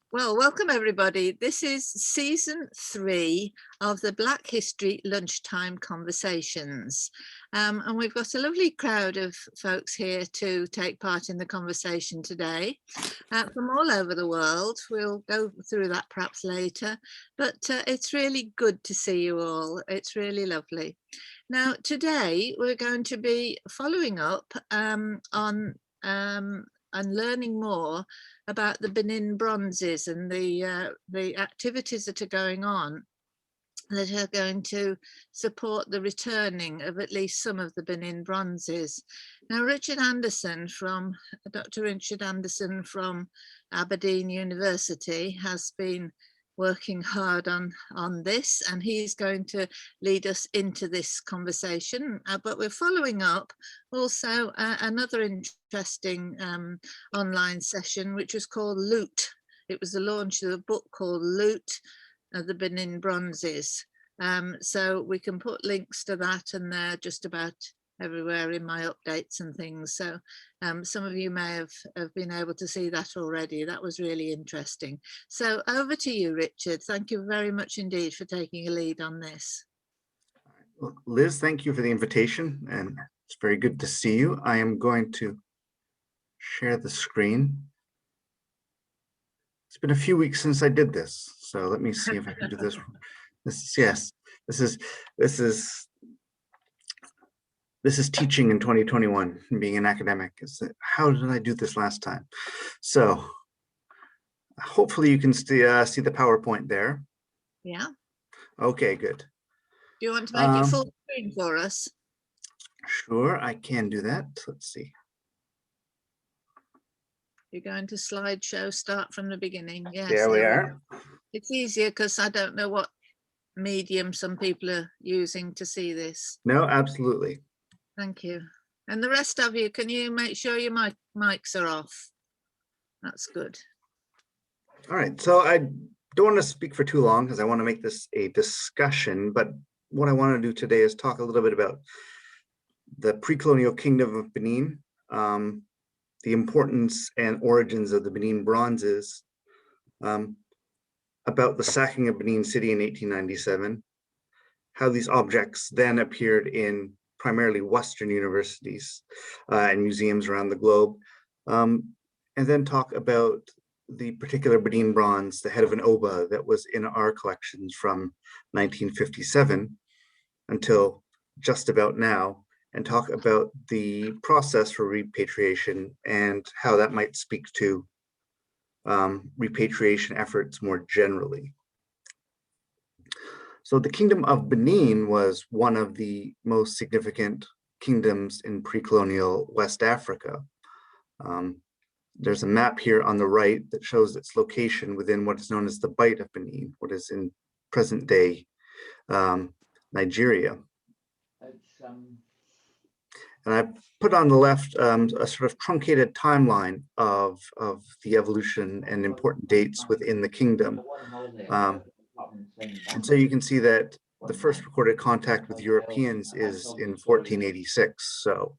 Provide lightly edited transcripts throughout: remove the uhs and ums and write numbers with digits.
Well, welcome everybody. This is season 3 of the Black History Lunchtime Conversations. And we've got a lovely crowd of folks here to take part in the conversation today from all over the world. We'll go through that perhaps later, but it's really good to see you all. It's really lovely. Now, today we're going to be following up on and learning more about the Benin Bronzes and the activities that are going on that are going to support the returning of at least some of the Benin Bronzes. Now, Dr. Richard Anderson from Aberdeen University has been working hard on this, and he's going to lead us into this conversation, but we're following up also another interesting online session which was called Loot. It was the launch of a book called Loot of the Benin Bronzes. So we can put links to that, and they're just about everywhere in my updates and things. So some of you may have been able to see that already. That was really interesting. So over to you, Richard. Thank you very much indeed for taking a lead on this. Liz, thank you for the invitation, and it's very good to see you. I am going to share the screen. It's been a few weeks since I did this, so let me see if I can do this. This is teaching in 2021 and being an academic. How did I do this last time? So hopefully you can see the PowerPoint there. Yeah. Okay, good. Do you want to make it full screen for us? Sure, I can do that. Let's see. You're going to slideshow, start from the beginning. Yes, there we are. It's easier because I don't know what medium some people are using to see this. No, absolutely. Thank you. And the rest of you, can you make sure your mics are off? That's good. All right, so I don't want to speak for too long because I want to make this a discussion, but what I want to do today is talk a little bit about the pre-colonial kingdom of Benin, the importance and origins of the Benin Bronzes, about the sacking of Benin City in 1897, how these objects then appeared in primarily Western universities and museums around the globe, and then talk about the particular Benin bronze, the head of an oba, that was in our collections from 1957 until just about now, and talk about the process for repatriation and how that might speak to repatriation efforts more generally. So the Kingdom of Benin was one of the most significant kingdoms in pre-colonial West Africa. There's a map here on the right that shows its location within what is known as the Bight of Benin, what is in present-day Nigeria. And I put on the left a sort of truncated timeline of the evolution and important dates within the kingdom. And so you can see that the first recorded contact with Europeans is in 1486. So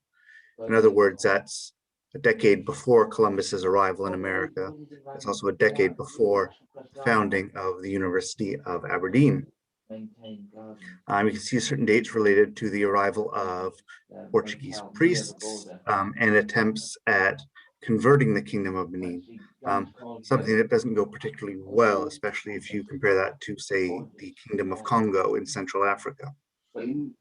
in other words, that's a decade before Columbus's arrival in America. It's also a decade before the founding of the University of Aberdeen. You can see certain dates related to the arrival of Portuguese priests and attempts at converting the Kingdom of Benin, something that doesn't go particularly well, especially if you compare that to, say, the Kingdom of Congo in Central Africa. And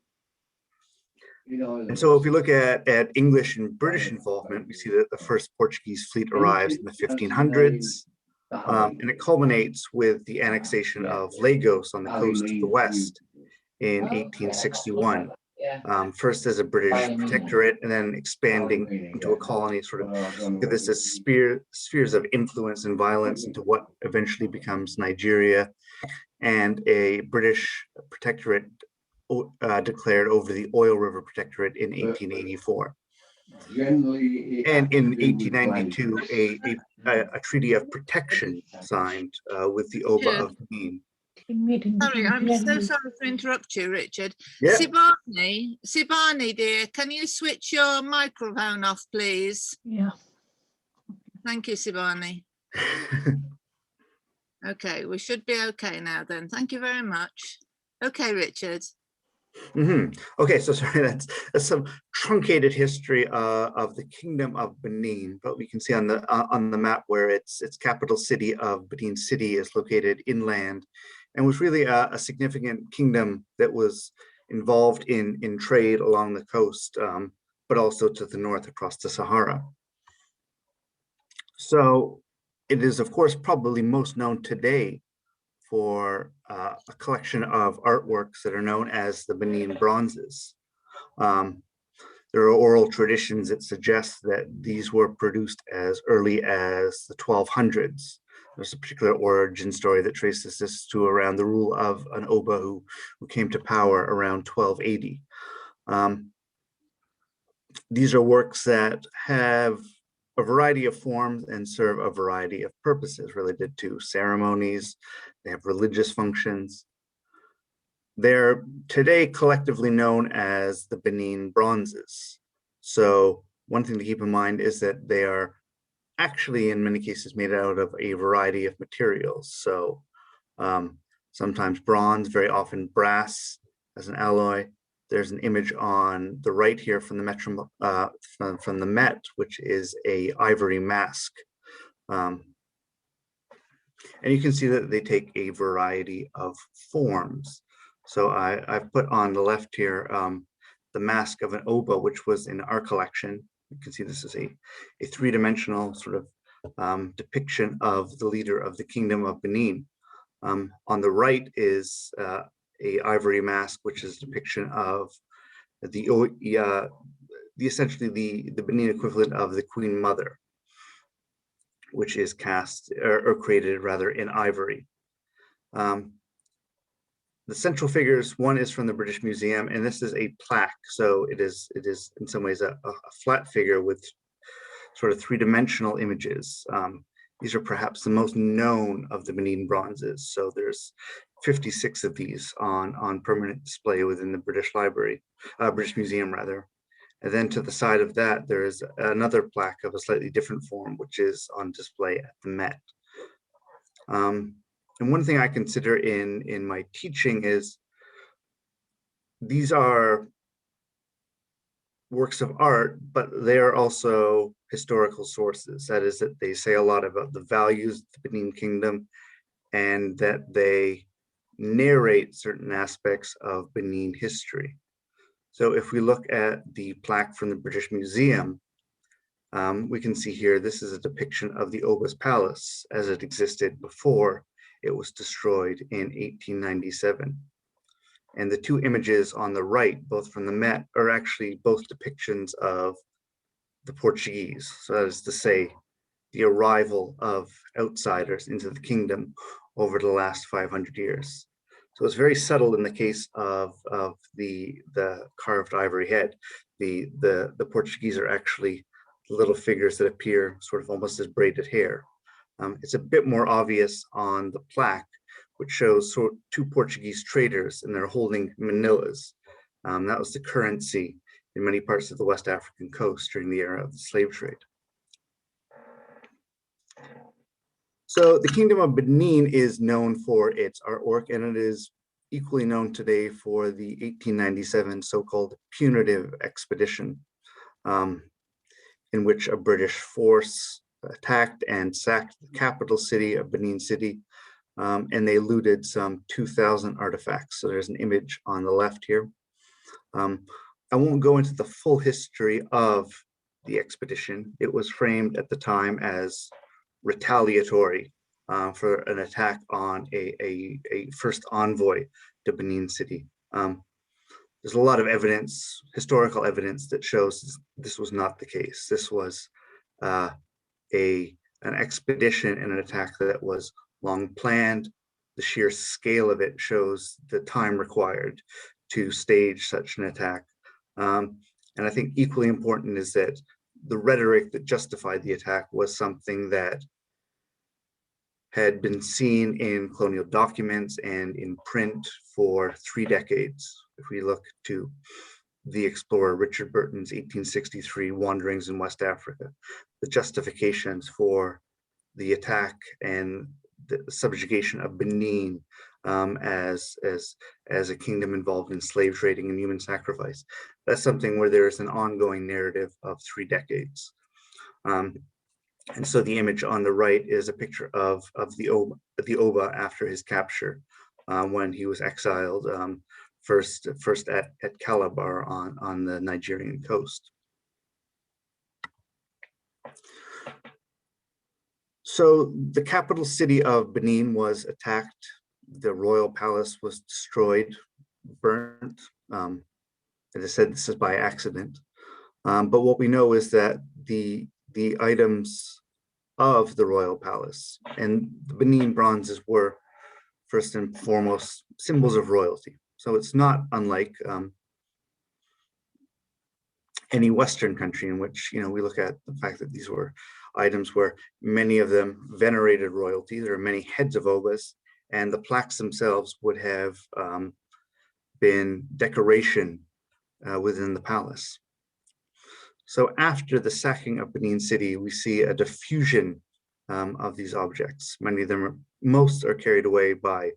so if we look at English and British involvement, we see that the first Portuguese fleet arrives in the 1500s, and it culminates with the annexation of Lagos on the coast of the West in 1861. First as a British protectorate and then expanding into a colony, sort of look at this as spheres of influence and violence into what eventually becomes Nigeria, and a British protectorate declared over the Oil River Protectorate in 1884. And in 1892, a treaty of protection signed with the Oba of Benin. Sorry, I'm so sorry to interrupt you, Richard. Yeah. Sibani, dear, can you switch your microphone off, please? Yeah. Thank you, Sibani. Okay, we should be okay now then. Thank you very much. Okay, Richard. Okay, so sorry, that's some truncated history of the Kingdom of Benin, but we can see on the map where its capital city of Benin City is located inland, and was really a significant kingdom that was involved in trade along the coast, but also to the north across the Sahara. So it is, of course, probably most known today for a collection of artworks that are known as the Benin Bronzes. There are oral traditions that suggest that these were produced as early as the 1200s. There's a particular origin story that traces this to around the rule of an Oba who came to power around 1280. These are works that have a variety of forms and serve a variety of purposes related to ceremonies. They have religious functions. They're today collectively known as the Benin Bronzes. So one thing to keep in mind is that they are actually in many cases made out of a variety of materials. So sometimes bronze, very often brass as an alloy. There's an image on the right here from the Met, which is a ivory mask. And you can see that they take a variety of forms. So I've put on the left here the mask of an Oba, which was in our collection. You can see this is a three-dimensional sort of depiction of the leader of the Kingdom of Benin. On the right is a ivory mask, which is a depiction of essentially the Benin equivalent of the Queen Mother, which is cast or created rather in ivory. The central figures, one is from the British Museum, and this is a plaque. So it is in some ways a flat figure with sort of three-dimensional images. These are perhaps the most known of the Benin Bronzes. So there's 56 of these on permanent display within the British Museum rather. And then to the side of that, there is another plaque of a slightly different form, which is on display at the Met. And one thing I consider in my teaching is these are works of art, but they are also historical sources. That is, that they say a lot about the values of the Benin Kingdom, and that they narrate certain aspects of Benin history. So if we look at the plaque from the British Museum, we can see here, this is a depiction of the Oba's Palace as it existed before it was destroyed in 1897. And the two images on the right, both from the Met, are actually both depictions of the Portuguese. So that is to say, the arrival of outsiders into the kingdom over the last 500 years. So it's very subtle in the case of the carved ivory head. The Portuguese are actually little figures that appear sort of almost as braided hair. It's a bit more obvious on the plaque, which shows two Portuguese traders, and they're holding manillas. That was the currency in many parts of the West African coast during the era of the slave trade. So the Kingdom of Benin is known for its artwork, and it is equally known today for the 1897 so-called Punitive Expedition, in which a British force attacked and sacked the capital city of Benin City, and they looted some 2,000 artifacts. So there's an image on the left here. I won't go into the full history of the expedition. It was framed at the time as retaliatory for an attack on a first envoy to Benin City. There's a lot of evidence, historical evidence, that shows this was not the case. This was an expedition and an attack that was long planned. The sheer scale of it shows the time required to stage such an attack. And I think equally important is that the rhetoric that justified the attack was something that had been seen in colonial documents and in print for 3 decades. If we look to the explorer Richard Burton's 1863 Wanderings in West Africa, the justifications for the attack and the subjugation of Benin as a kingdom involved in slave trading and human sacrifice. That's something where there's an ongoing narrative of 3 decades. And so the image on the right is a picture of the Oba after his capture, when he was exiled, first at Calabar on the Nigerian coast. So the capital city of Benin was attacked. The royal palace was destroyed, burnt. As I said, this is by accident. But what we know is that the items of the royal palace and the Benin bronzes were first and foremost symbols of royalty. So it's not unlike any Western country in which, we look at the fact that these were items where many of them venerated royalty. There are many heads of obas, and the plaques themselves would have been decoration within the palace. So after the sacking of Benin City, we see a diffusion of these objects. Many of them, most are carried away by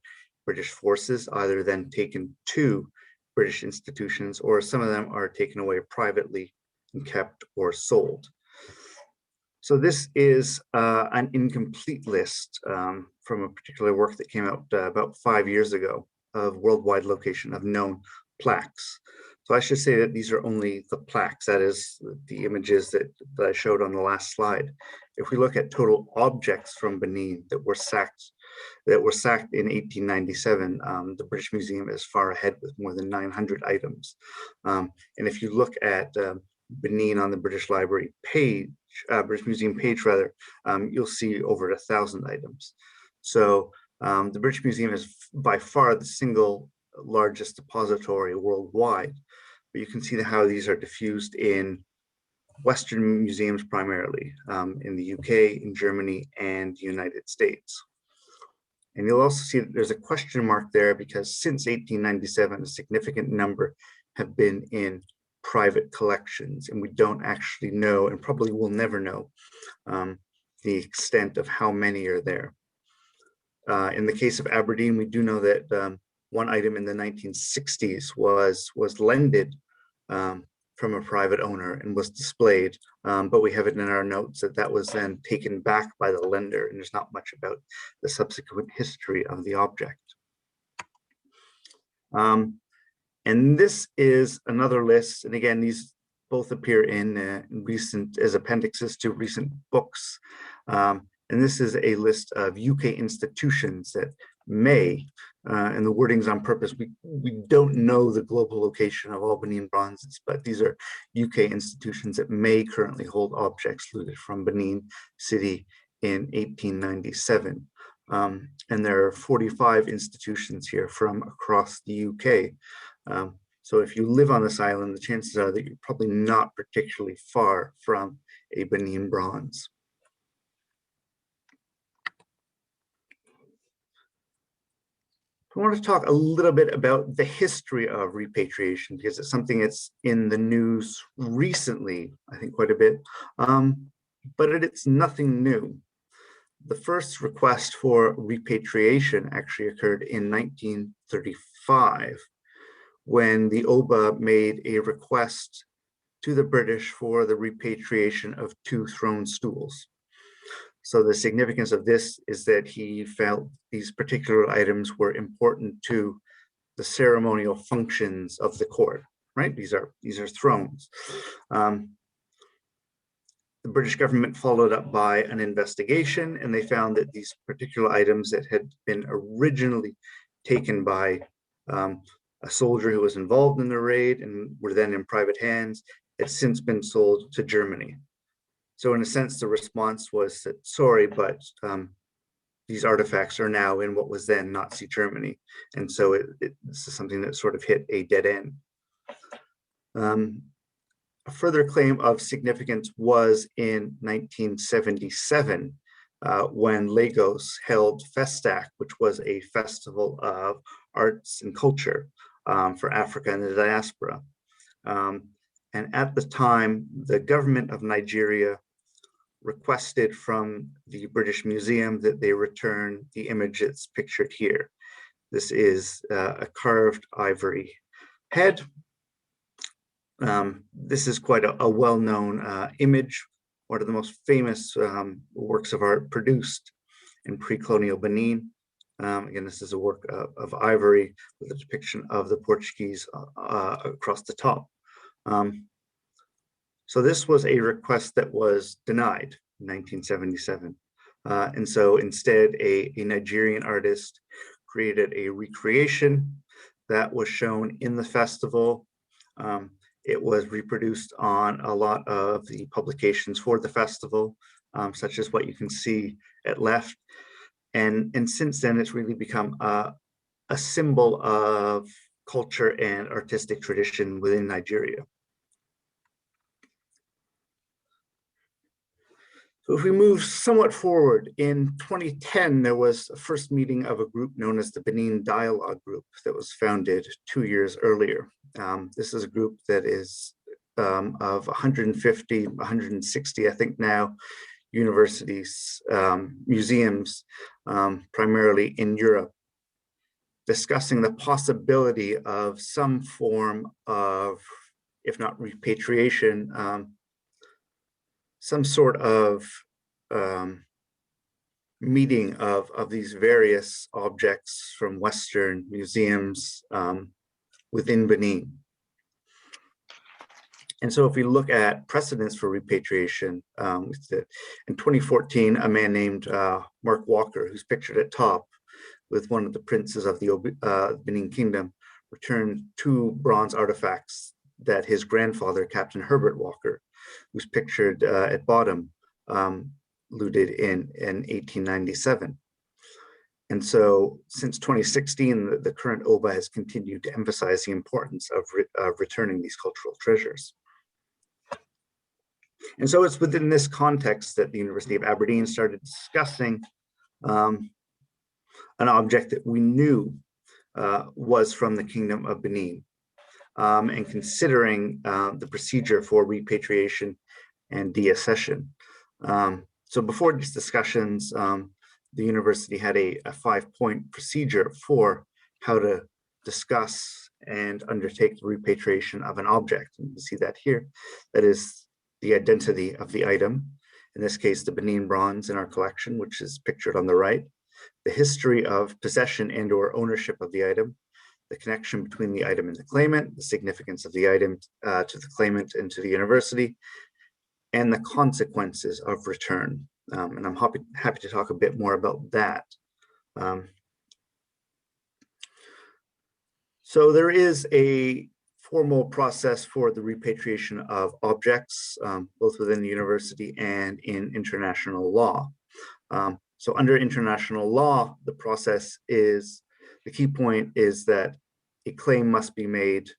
British forces, either then taken to British institutions, or some of them are taken away privately and kept or sold. So this is an incomplete list from a particular work that came out about 5 years ago of worldwide location of known plaques. So I should say that these are only the plaques, that is the images that I showed on the last slide. If we look at total objects from Benin that were sacked in 1897, the British Museum is far ahead with more than 900 items. And if you look at Benin on the British Library page, British Museum page rather, you'll see over 1,000 items. So the British Museum is by far the single largest depository worldwide, but you can see how these are diffused in Western museums primarily, in the UK, in Germany, and the United States. And you'll also see that there's a question mark there because since 1897, a significant number have been in private collections, and we don't actually know, and probably will never know, the extent of how many are there. In the case of Aberdeen, we do know that one item in the 1960s was lended from a private owner and was displayed, but we have it in our notes that was then taken back by the lender, and there's not much about the subsequent history of the object. And this is another list, and again, these both appear in recent, as appendixes to recent books. And this is a list of UK institutions that may, and the wording's on purpose, we don't know the global location of all Benin bronzes, but these are UK institutions that may currently hold objects looted from Benin City in 1897. And there are 45 institutions here from across the UK. So if you live on this island, the chances are that you're probably not particularly far from a Benin bronze. I want to talk a little bit about the history of repatriation because it's something that's in the news recently, I think quite a bit, but it's nothing new. The first request for repatriation actually occurred in 1935 when the Oba made a request to the British for the repatriation of 2 throne stools. So the significance of this is that he felt these particular items were important to the ceremonial functions of the court, right? These are thrones. The British government followed up by an investigation, and they found that these particular items that had been originally taken by a soldier who was involved in the raid and were then in private hands had since been sold to Germany. So in a sense, the response was that, sorry, but these artifacts are now in what was then Nazi Germany. And so this is something that sort of hit a dead end. A further claim of significance was in 1977, when Lagos held Festac, which was a festival of arts and culture for Africa and the diaspora. And at the time, the government of Nigeria requested from the British Museum that they return the image that's pictured here. This is a carved ivory head. This is quite a well-known image, one of the most famous works of art produced in pre-colonial Benin. Again, this is a work of ivory with a depiction of the Portuguese across the top. So this was a request that was denied in 1977. And so instead, a Nigerian artist created a recreation that was shown in the festival. It was reproduced on a lot of the publications for the festival, such as what you can see at left. And since then, it's really become a symbol of culture and artistic tradition within Nigeria. So if we move somewhat forward, in 2010, there was a first meeting of a group known as the Benin Dialogue Group that was founded 2 years earlier. This is a group that is of 150, 160, I think now, universities, museums, primarily in Europe, discussing the possibility of some form of, if not repatriation, some sort of meeting of these various objects from Western museums within Benin. And so if we look at precedents for repatriation, in 2014, a man named Mark Walker, who's pictured at top with one of the princes of the Benin Kingdom, returned 2 bronze artifacts that his grandfather, Captain Herbert Walker, who's pictured at bottom, looted in 1897. And so since 2016, the current OBA has continued to emphasize the importance of returning these cultural treasures. And so it's within this context that the University of Aberdeen started discussing an object that we knew was from the Kingdom of Benin, and considering the procedure for repatriation and deaccession. So before these discussions, the university had a 5-point procedure for how to discuss and undertake the repatriation of an object. And you can see that here. That is the identity of the item, in this case, the Benin bronze in our collection, which is pictured on the right, the history of possession and or ownership of the item, the connection between the item and the claimant, the significance of the item to the claimant and to the university, and the consequences of return. And I'm happy to talk a bit more about that. So there is a formal process for the repatriation of objects, both within the university and in international law. So under international law, the process is, the key point is that a claim must be made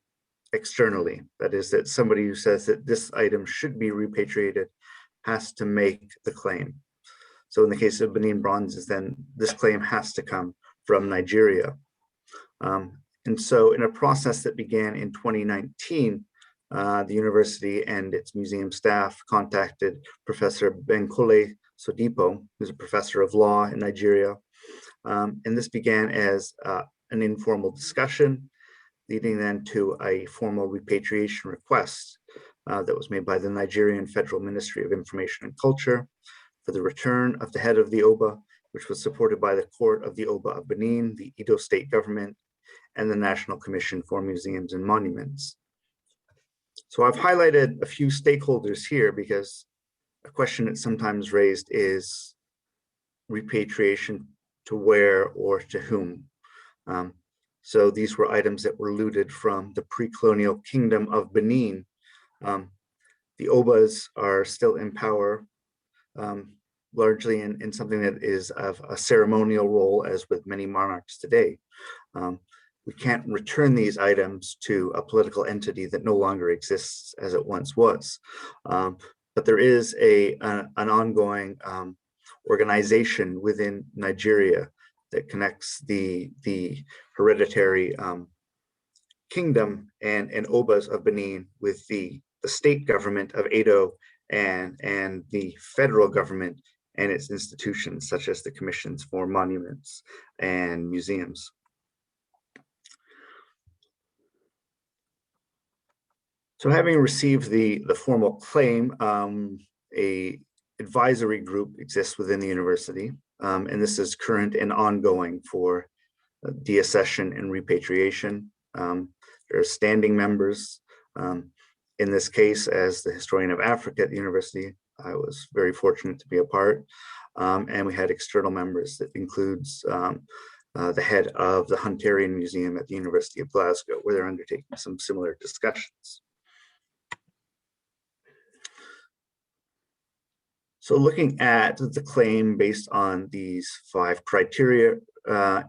externally. That is, that somebody who says that this item should be repatriated has to make the claim. So in the case of Benin Bronzes, then this claim has to come from Nigeria. And so in a process that began in 2019, the university and its museum staff contacted Professor Benkole Sodipo, who's a professor of law in Nigeria. And this began as an informal discussion, leading then to a formal repatriation request that was made by the Nigerian Federal Ministry of Information and Culture for the return of the head of the OBA, which was supported by the Court of the OBA of Benin, the Edo State Government, and the National Commission for Museums and Monuments. So I've highlighted a few stakeholders here because a question that's sometimes raised is repatriation to where or to whom. So these were items that were looted from the pre-colonial Kingdom of Benin. The OBAs are still in power, largely in something that is of a ceremonial role, as with many monarchs today. We can't return these items to a political entity that no longer exists as it once was. But there is an ongoing organization within Nigeria that connects the hereditary kingdom and OBAs of Benin with the state government of Edo and the federal government and its institutions, such as the commissions for monuments and museums. So having received the formal claim, a advisory group exists within the university, and this is current and ongoing for deaccession and repatriation. There are standing members. In this case, as the historian of Africa at the university, I was very fortunate to be a part. And we had external members that includes the head of the Hunterian Museum at the University of Glasgow, where they're undertaking some similar discussions. So looking at the claim based on these 5 criteria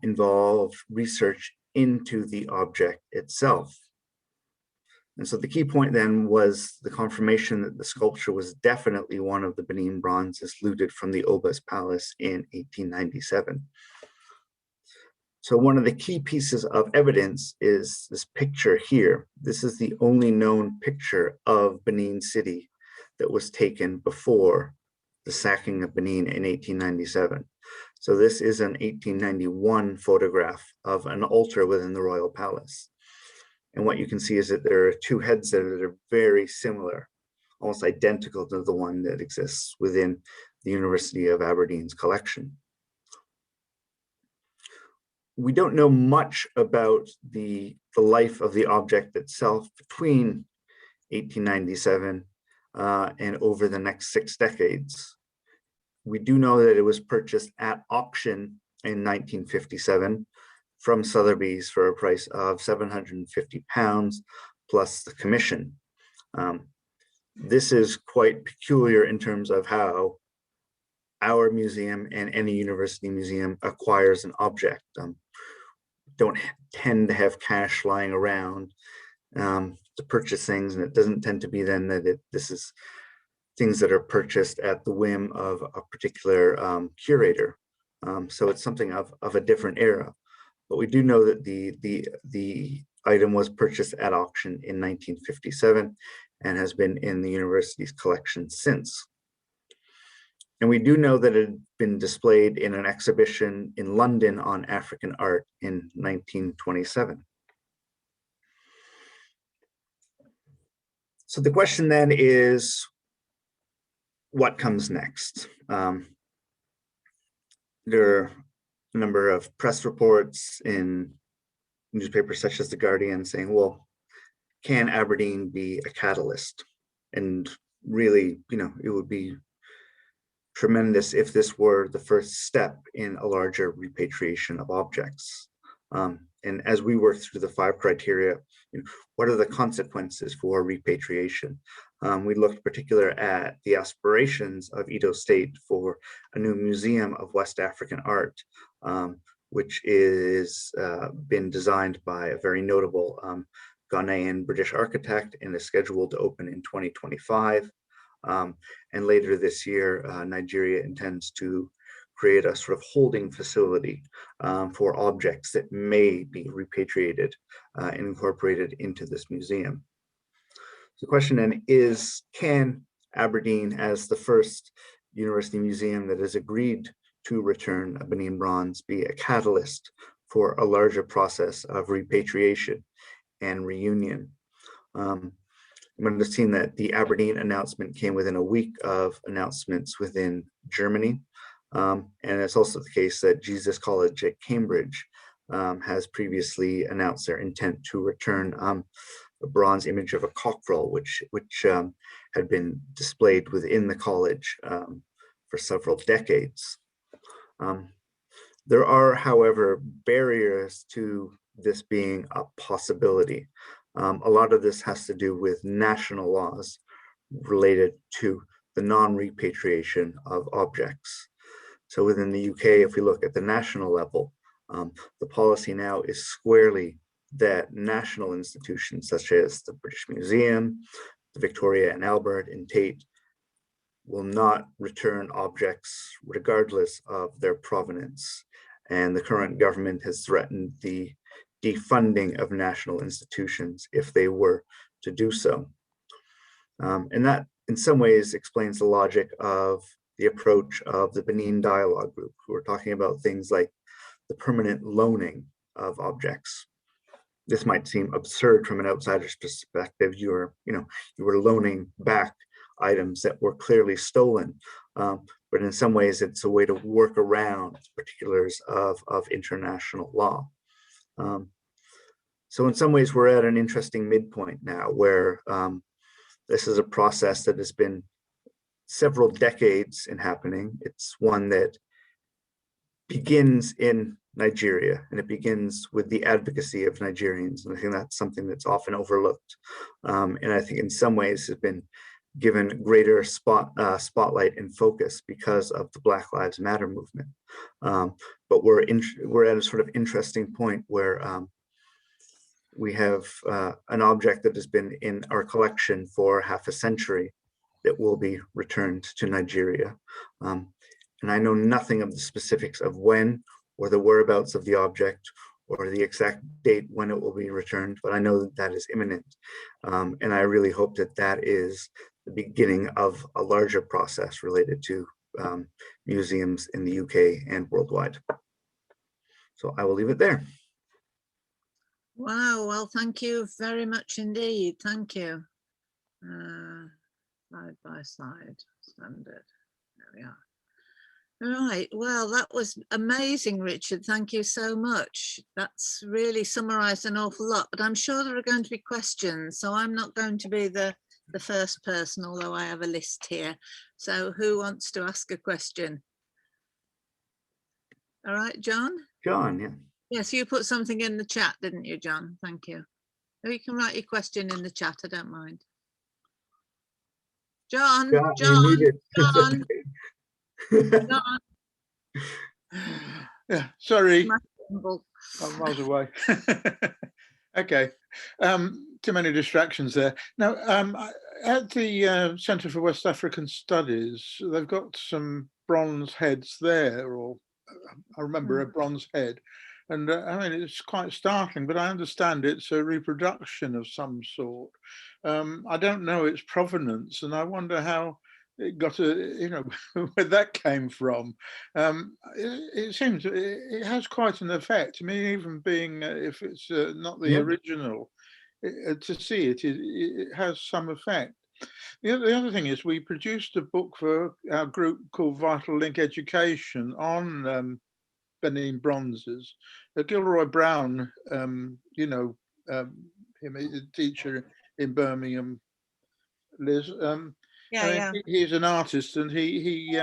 involve research into the object itself. And so the key point then was the confirmation that the sculpture was definitely one of the Benin Bronzes looted from the Oba's palace in 1897. So one of the key pieces of evidence is this picture here. This is the only known picture of Benin City that was taken before the sacking of Benin in 1897. So this is an 1891 photograph of an altar within the royal palace. And what you can see is that there are 2 heads there that are very similar, almost identical to the one that exists within the University of Aberdeen's collection. We don't know much about the life of the object itself between 1897 and over the next 6 decades. We do know that it was purchased at auction in 1957 from Sotheby's for a price of £750 plus the commission. This is quite peculiar in terms of how our museum and any university museum acquires an object. Don't tend to have cash lying around to purchase things, and it doesn't tend to be then that this is things that are purchased at the whim of a particular curator. So it's something of a different era. But we do know that the item was purchased at auction in 1957 and has been in the university's collection since. And we do know that it had been displayed in an exhibition in London on African art in 1927. So the question then is, what comes next? There are a number of press reports in newspapers such as The Guardian saying, well, can Aberdeen be a catalyst? And really, it would be tremendous if this were the first step in a larger repatriation of objects. And as we work through the 5 criteria, what are the consequences for repatriation? We looked particular at the aspirations of Edo State for a new museum of West African art, which is been designed by a very notable Ghanaian British architect and is scheduled to open in 2025. And later this year, Nigeria intends to create a sort of holding facility for objects that may be repatriated and incorporated into this museum. So the question then is, can Aberdeen, as the first university museum that has agreed to return a Benin bronze, be a catalyst for a larger process of repatriation and reunion? You might have seen that the Aberdeen announcement came within a week of announcements within Germany. And it's also the case that Jesus College at Cambridge has previously announced their intent to return a bronze image of a cockerel, which had been displayed within the college for several decades. There are, however, barriers to this being a possibility. A lot of this has to do with national laws related to the non-repatriation of objects. So within the UK, if we look at the national level, the policy now is squarely that national institutions such as the British Museum, the Victoria and Albert and Tate will not return objects regardless of their provenance. And the current government has threatened the defunding of national institutions if they were to do so. And that in some ways explains the logic of the approach of the Benin Dialogue Group, who are talking about things like the permanent loaning of objects. This might seem absurd from an outsider's perspective. You were loaning back items that were clearly stolen, but in some ways it's a way to work around particulars of international law. So in some ways we're at an interesting midpoint now, where this is a process that has been several decades in happening. It's one that begins in Nigeria, and it begins with the advocacy of Nigerians. And I think that's something that's often overlooked. And I think in some ways has been given greater spotlight and focus because of the Black Lives Matter movement. But we're at a sort of interesting point where we have an object that has been in our collection for half a century that will be returned to Nigeria. And I know nothing of the specifics of when or the whereabouts of the object or the exact date when it will be returned, but I know that that is imminent. And I really hope that that is the beginning of a larger process related to museums in the UK and worldwide. So I will leave it there. Wow, well, thank you very much indeed. Thank you. Side by side, standard. There we are. Right, well, that was amazing, Richard. Thank you so much. That's really summarised an awful lot, but I'm sure there are going to be questions, so I'm not going to be the first person, although I have a list here. So who wants to ask a question? All right, John? John, yeah. Yes, you put something in the chat, didn't you, John? Thank you. You can write your question in the chat, I don't mind. John. Yeah, sorry, I'm miles away. Okay, too many distractions there. Now, at the Centre for West African Studies, they've got some bronze heads there, or I remember a bronze head. And I mean, it's quite startling, but I understand it's a reproduction of some sort. I don't know its provenance, and I wonder how it got where that came from. It seems it has quite an effect. I mean, even being, if it's not the original, to see it, it has some effect. The other thing is we produced a book for our group called Vital Link Education on Benin Bronzes. Gilroy Brown, him, a teacher in Birmingham, Liz. He's an artist, and he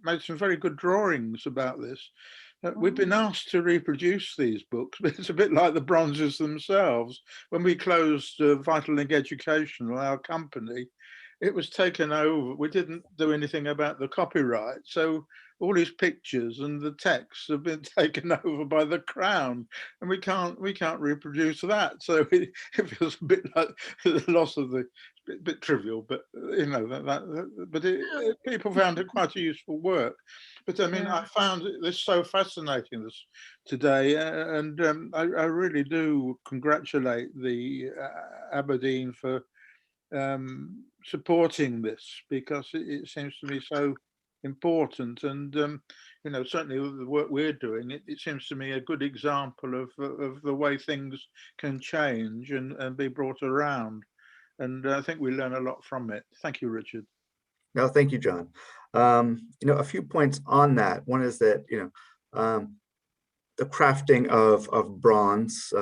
made some very good drawings about this. We've been asked to reproduce these books, but it's a bit like the Bronzes themselves. When we closed Vital Link Education, our company, it was taken over. We didn't do anything about the copyright, so all his pictures and the texts have been taken over by the Crown, and we can't reproduce that. So it feels a bit like the loss of the bit trivial, but people found it quite a useful work. But I mean, I found this so fascinating this today, and I really do congratulate the Aberdeen for supporting this, because it seems to me so important. And certainly the work we're doing, it seems to me a good example of the way things can change and be brought around. And I think we learn a lot from it. Thank you, Richard. No, thank you, John. A few points on that. One is that the crafting of bronze,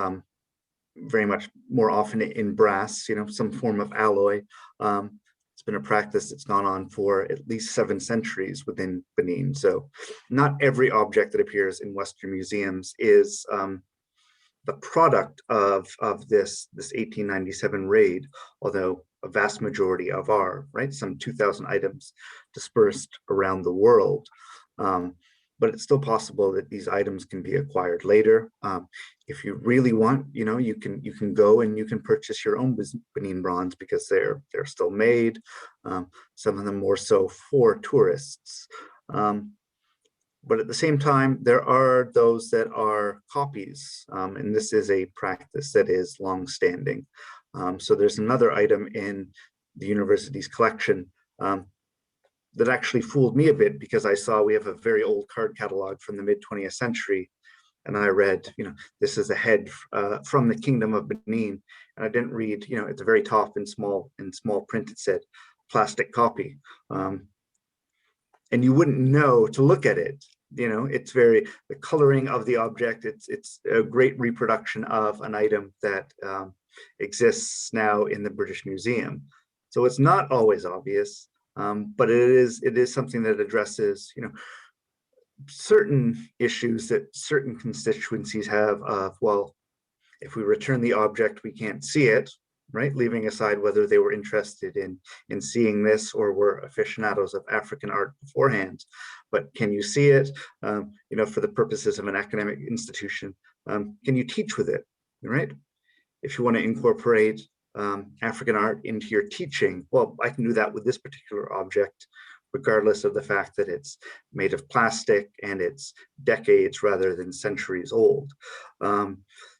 very much more often in brass, some form of alloy. It's been a practice that's gone on for at least 7 centuries within Benin. So not every object that appears in Western museums is the product of this 1897 raid, although a vast majority of are, right? Some 2,000 items dispersed around the world. But it's still possible that these items can be acquired later. If you really want, you can go and you can purchase your own Benin bronze, because they're still made. Some of them more so for tourists. But at the same time, there are those that are copies, and this is a practice that is long-standing. So there's another item in the university's collection that actually fooled me a bit, because I saw we have a very old card catalog from the mid 20th century. And I read, this is a head from the Kingdom of Benin. And I didn't read, at the very top in small print, it said plastic copy. And you wouldn't know to look at it. It's the coloring of the object. It's a great reproduction of an item that exists now in the British Museum. So it's not always obvious, but it is something that addresses, certain issues that certain constituencies have of, well, if we return the object, we can't see it, right? Leaving aside whether they were interested in seeing this or were aficionados of African art beforehand. But can you see it, for the purposes of an academic institution? Can you teach with it, right? If you want to incorporate African art into your teaching, well, I can do that with this particular object, regardless of the fact that it's made of plastic and it's decades rather than centuries old.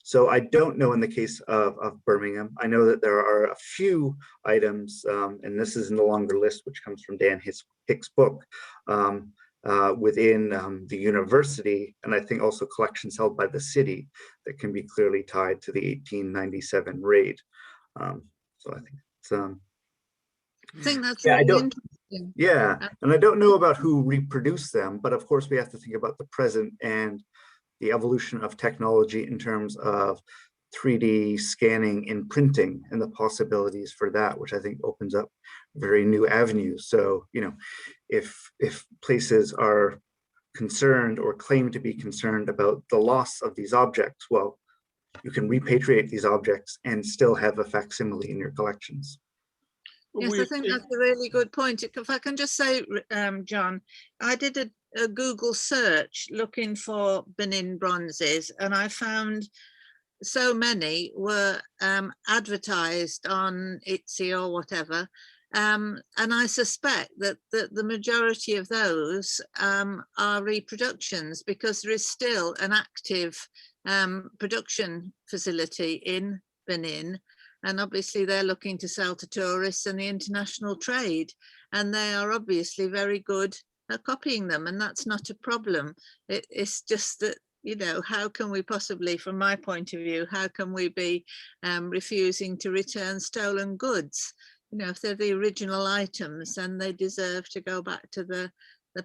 So I don't know in the case of Birmingham. I know that there are a few items, and this is in the longer list, which comes from Dan Hick's book, within the university, and I think also collections held by the city that can be clearly tied to the 1897 raid. So I think it's I think that's really interesting. Yeah, and I don't know about who reproduced them, but of course we have to think about the present and the evolution of technology in terms of 3D scanning and printing and the possibilities for that, which I think opens up very new avenues. So, if places are concerned or claim to be concerned about the loss of these objects, well, you can repatriate these objects and still have a facsimile in your collections. Yes, I think that's a really good point. If I can just say, John, I did a Google search looking for Benin Bronzes, and I found so many were advertised on Etsy or whatever. And I suspect that the majority of those are reproductions, because there is still an active production facility in Benin. And obviously they're looking to sell to tourists and the international trade. And they are obviously very good at copying them. And that's not a problem. It's just that, how can we possibly, from my point of view, how can we be refusing to return stolen goods? If they're the original items, then they deserve to go back to the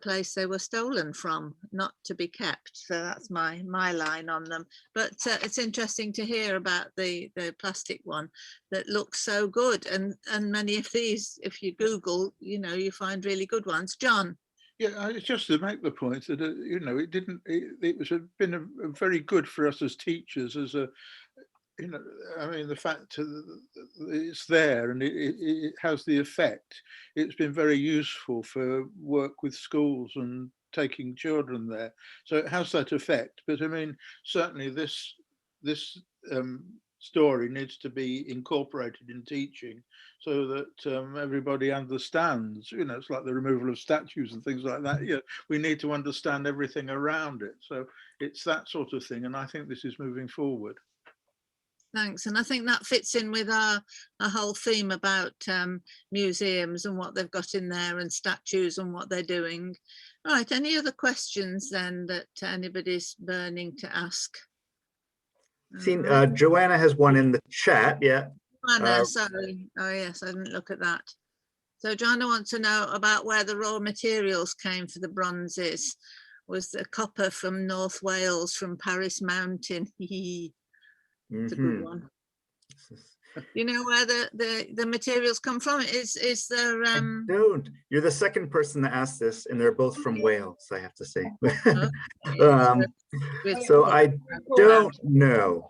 place they were stolen from, not to be kept. So that's my line on them. But it's interesting to hear about the plastic one that looks so good, and many of these, if you Google, you find really good ones. John. Yeah, it's just to make the point that it been very good for us as teachers, as a the fact that it's there and it has the effect. It's been very useful for work with schools and taking children there. So it has that effect. But certainly this story needs to be incorporated in teaching so that everybody understands. It's like the removal of statues and things like that. We need to understand everything around it. So it's that sort of thing. And I think this is moving forward. Thanks. And I think that fits in with our whole theme about museums and what they've got in there, and statues and what they're doing. All right, any other questions then that anybody's burning to ask? Seen, Joanna has one in the chat, yeah. Joanna, sorry. Oh yes, I didn't look at that. So Joanna wants to know about where the raw materials came for the bronzes. Was the copper from North Wales, from Paris Mountain? It's a good one. You know where the materials come from? Is there I don't. You're the second person to ask this, and they're both from Wales, I have to say. So I don't know.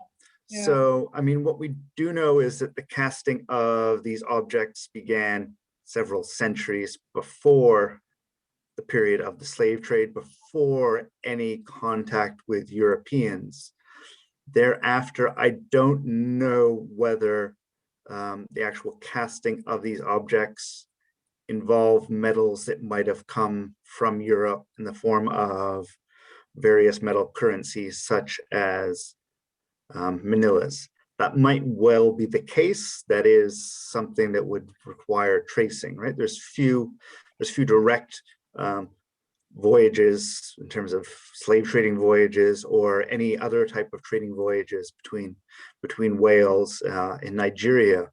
So what we do know is that the casting of these objects began several centuries before the period of the slave trade, before any contact with Europeans. Thereafter, I don't know whether the actual casting of these objects involve metals that might have come from Europe in the form of various metal currencies, such as manillas. that might well be the case. That is something that would require tracing, right? There's few direct voyages in terms of slave trading voyages or any other type of trading voyages between Wales and Nigeria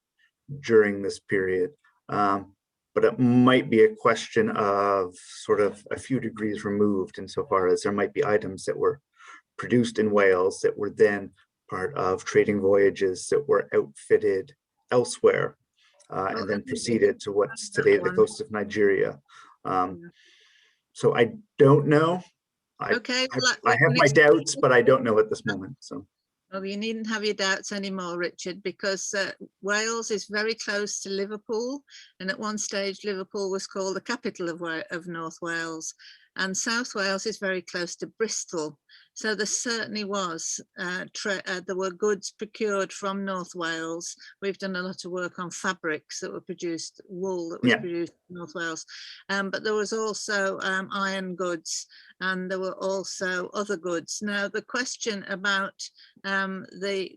during this period. But it might be a question of sort of a few degrees removed insofar as there might be items that were produced in Wales that were then part of trading voyages that were outfitted elsewhere and then proceeded to what's today the coast of Nigeria. So I don't know. I have my doubts, but I don't know at this moment. So. Well, you needn't have your doubts anymore, Richard, because Wales is very close to Liverpool. And at one stage, Liverpool was called the capital of North Wales. And South Wales is very close to Bristol. So there certainly was, there were goods procured from North Wales. We've done a lot of work on fabrics that were produced, wool that was produced in North Wales. But there was also iron goods, and there were also other goods. Now, the question about the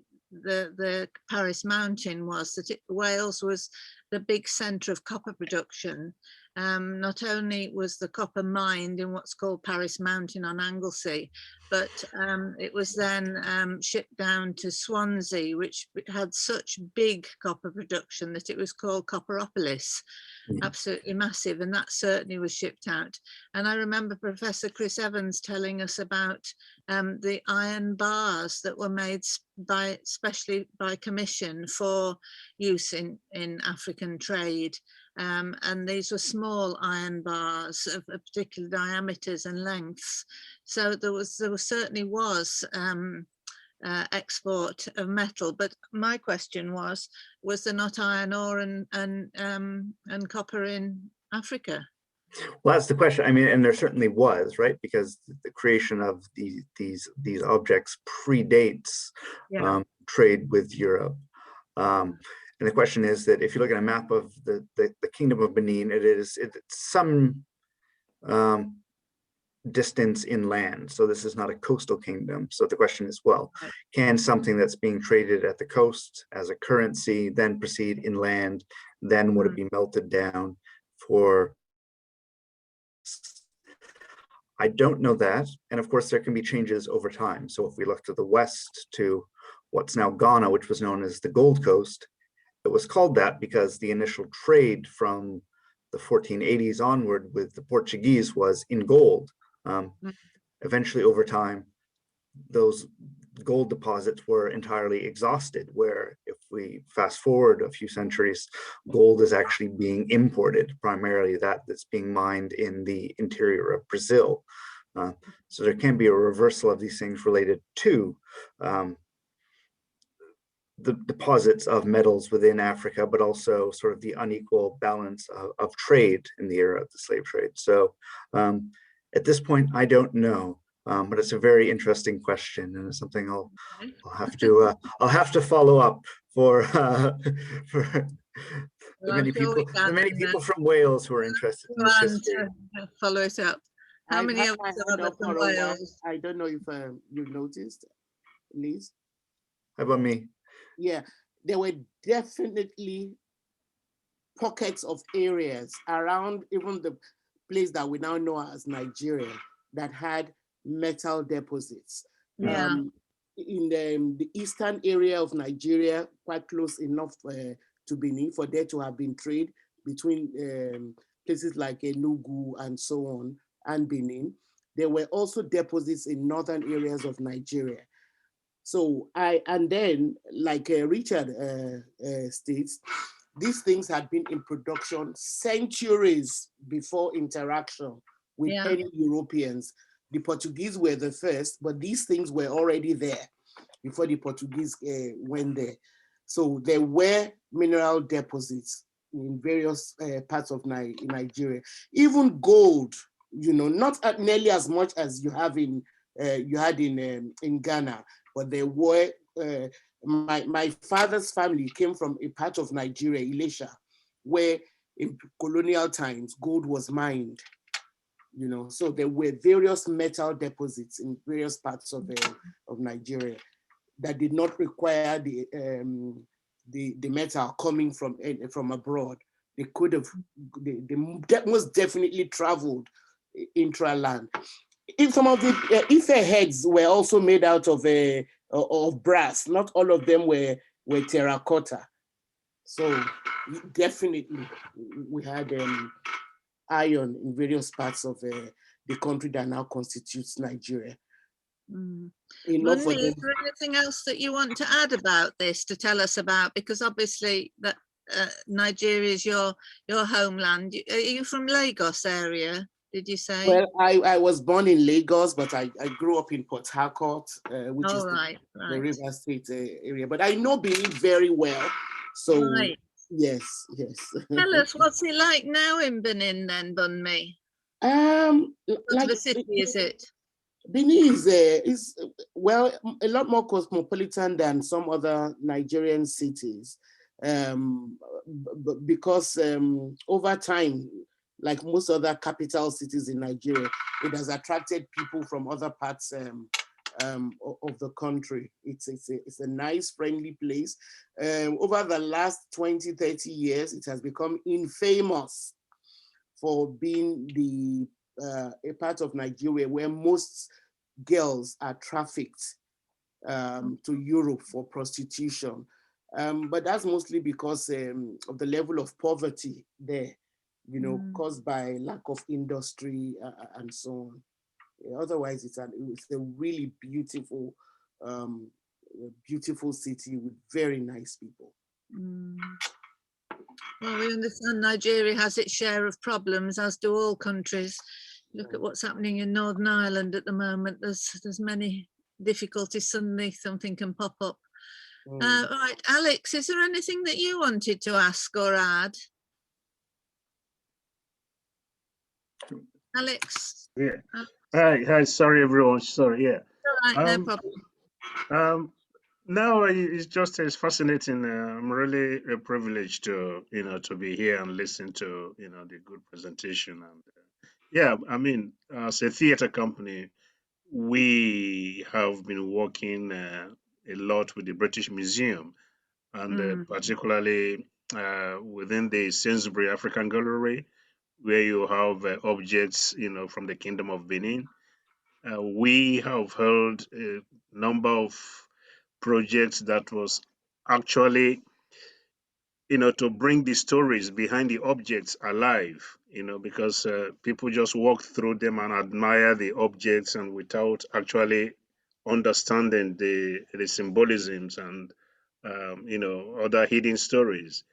Paris Mountain was that Wales was the big centre of copper production. Not only was the copper mined in what's called Paris Mountain on Anglesey, but it was then shipped down to Swansea, which had such big copper production that it was called Copperopolis. Absolutely massive, and that certainly was shipped out. And I remember Professor Chris Evans telling us about the iron bars that were made especially by commission for use in African trade. And these were small iron bars of particular diameters and lengths. So there certainly was export of metal. But my question was there not iron ore and copper in Africa? Well, that's the question. I mean, and there certainly was, right? Because the creation of these objects predates trade with Europe. And the question is that if you look at a map of the Kingdom of Benin, it's some distance inland. So this is not a coastal kingdom. So the question is, well, can something that's being traded at the coast as a currency then proceed inland? Then would it be melted down for... I don't know that. And of course, there can be changes over time. So if we look to the west, to what's now Ghana, which was known as the Gold Coast, it was called that because the initial trade from the 1480s onward with the Portuguese was in gold. Eventually, over time, those gold deposits were entirely exhausted, where if we fast forward a few centuries, gold is actually being imported, primarily that's being mined in the interior of Brazil. So there can be a reversal of these things related to the deposits of metals within Africa, but also sort of the unequal balance of trade in the era of the slave trade. So at this point, I don't know, but it's a very interesting question, and it's something I'll have to follow up for the many people from Wales who are interested in this history. Follow it up. How many of us are from Wales? I don't know if you've noticed, Liz. How about me? Yeah, there were definitely pockets of areas around even the place that we now know as Nigeria that had metal deposits. Yeah. In the eastern area of Nigeria, quite close enough to Benin for there to have been trade between places like Enugu and so on and Benin. There were also deposits in northern areas of Nigeria. So and then, like Richard states, these things had been in production centuries before interaction with any Europeans. The Portuguese were the first, but these things were already there before the Portuguese went there. So there were mineral deposits in various parts of Nigeria. Even gold, not nearly as much as you have in Ghana. But there were, my father's family came from a part of Nigeria, Ilesha, where in colonial times, gold was mined, so there were various metal deposits in various parts of Nigeria. that did not require the metal coming from abroad. They could have, they most definitely traveled intra-land. If some of the Ife heads were also made out of brass, not all of them were terracotta. So definitely we had iron in various parts of the country that now constitutes Nigeria. Mm. Enough for Bunmi, them. is there anything else that you want to add about this, to tell us about? Because obviously that Nigeria is your homeland. Are you from Lagos area, did you say? Well, I was born in Lagos, but I grew up in Port Harcourt, which is the River State area. But I know Benin very well. So yes. Tell us, what's it like now in Benin then, Bunmi? What Like of a city is it? Benin is well, a lot more cosmopolitan than some other Nigerian cities, because over time, like most other capital cities in Nigeria, it has attracted people from other parts of the country. It's a nice, friendly place. Over the last 20, 30 years, it has become infamous for being a part of Nigeria where most girls are trafficked to Europe for prostitution. But that's mostly because of the level of poverty there, caused by lack of industry and so on. Otherwise, it's a really beautiful, beautiful city with very nice people. Well, we understand Nigeria has its share of problems, as do all countries. Look at what's happening in Northern Ireland at the moment. There's many difficulties. Suddenly something can pop up. Right, Alex, is there anything that you wanted to ask or add? Alex? Yeah. Hi, sorry everyone. Sorry, yeah. All right, no problem. No, it's fascinating. I'm really privileged to to be here and listen to the good presentation. And yeah, I mean, as a theater company, we have been working a lot with the British Museum, and particularly within the Sainsbury African Gallery, where you have objects from the Kingdom of Benin. We have held a number of projects that was actually to bring the stories behind the objects alive, because people just walk through them and admire the objects and without actually understanding the symbolisms and other hidden stories.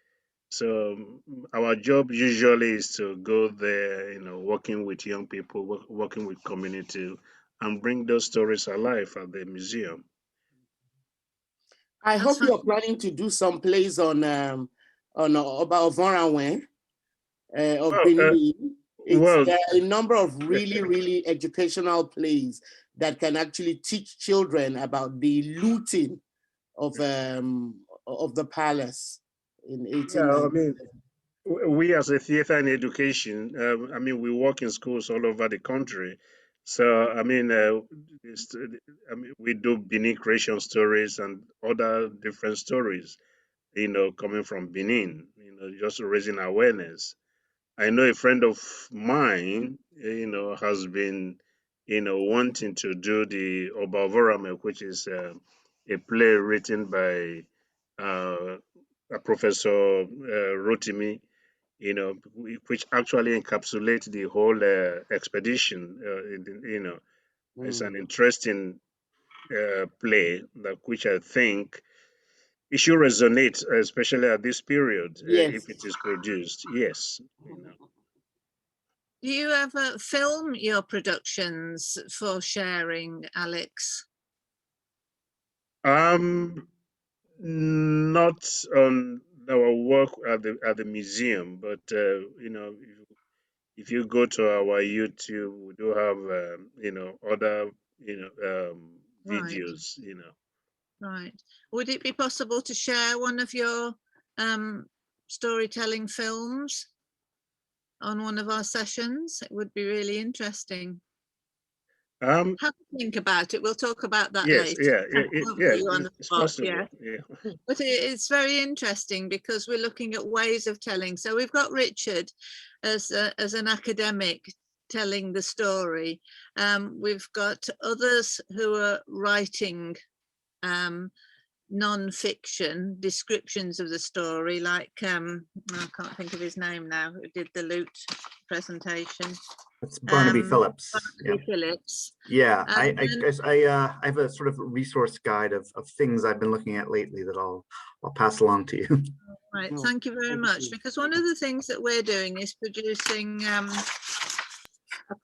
So our job usually is to go there, working with young people, working with community, and bring those stories alive at the museum. I hope you're planning to do some plays on about Voranwe of Benin. There are a number of really educational plays that can actually teach children about the looting of the palace in 1890. I mean, we as a theater and education, I mean, we work in schools all over the country. So, I mean, we do Benin creation stories and other different stories, coming from Benin, just raising awareness. I know a friend of mine, has been, wanting to do the Obavorame, which is a play written by Professor Rotimi, which actually encapsulates the whole expedition. It's an interesting play which I think it should resonate, especially at this period, if it is produced. Yes. Do you ever film your productions for sharing, Alex? Not on our work at the museum, but if you go to our YouTube, we do have other videos. Right. Would it be possible to share one of your storytelling films on one of our sessions? It would be really interesting. Um, Have a think about it. We'll talk about that yes, later. yeah, Won't put you on the it's spot, possible. yeah. Yeah. But it's very interesting because we're looking at ways of telling. So we've got Richard as an academic telling the story. We've got others who are writing non-fiction descriptions of the story, like I can't think of his name now, who did the loot presentation. It's Barnaby Phillips. Barnaby Phillips. Yeah, I then- guess I have a sort of resource guide of things I've been looking at lately that I'll pass along to you. Right, No, thank you very thank much. you. Because one of the things that we're doing is producing a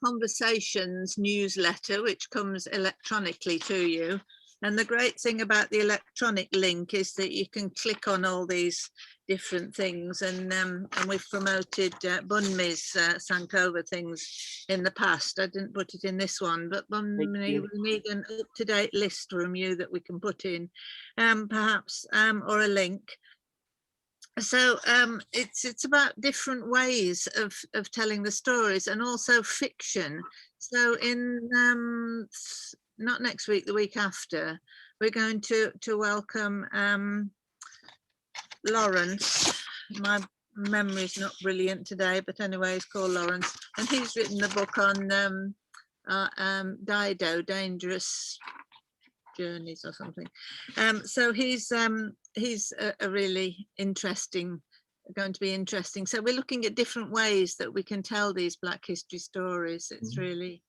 conversations newsletter, which comes electronically to you. And the great thing about the electronic link is that you can click on all these different things. And we've promoted Bunmi's Sankova things in the past. I didn't put it in this one, but Bunmi, we need an up-to-date list from you that we can put in, perhaps, or a link. So it's about different ways of telling the stories, and also fiction. So in not next week, the week after, we're going to welcome Lawrence. My memory's not brilliant today, but anyway, he's called Lawrence, and he's written a book on Dido, Dangerous Journeys or something. So he's a really going to be interesting. So we're looking at different ways that we can tell these Black history stories. It's really,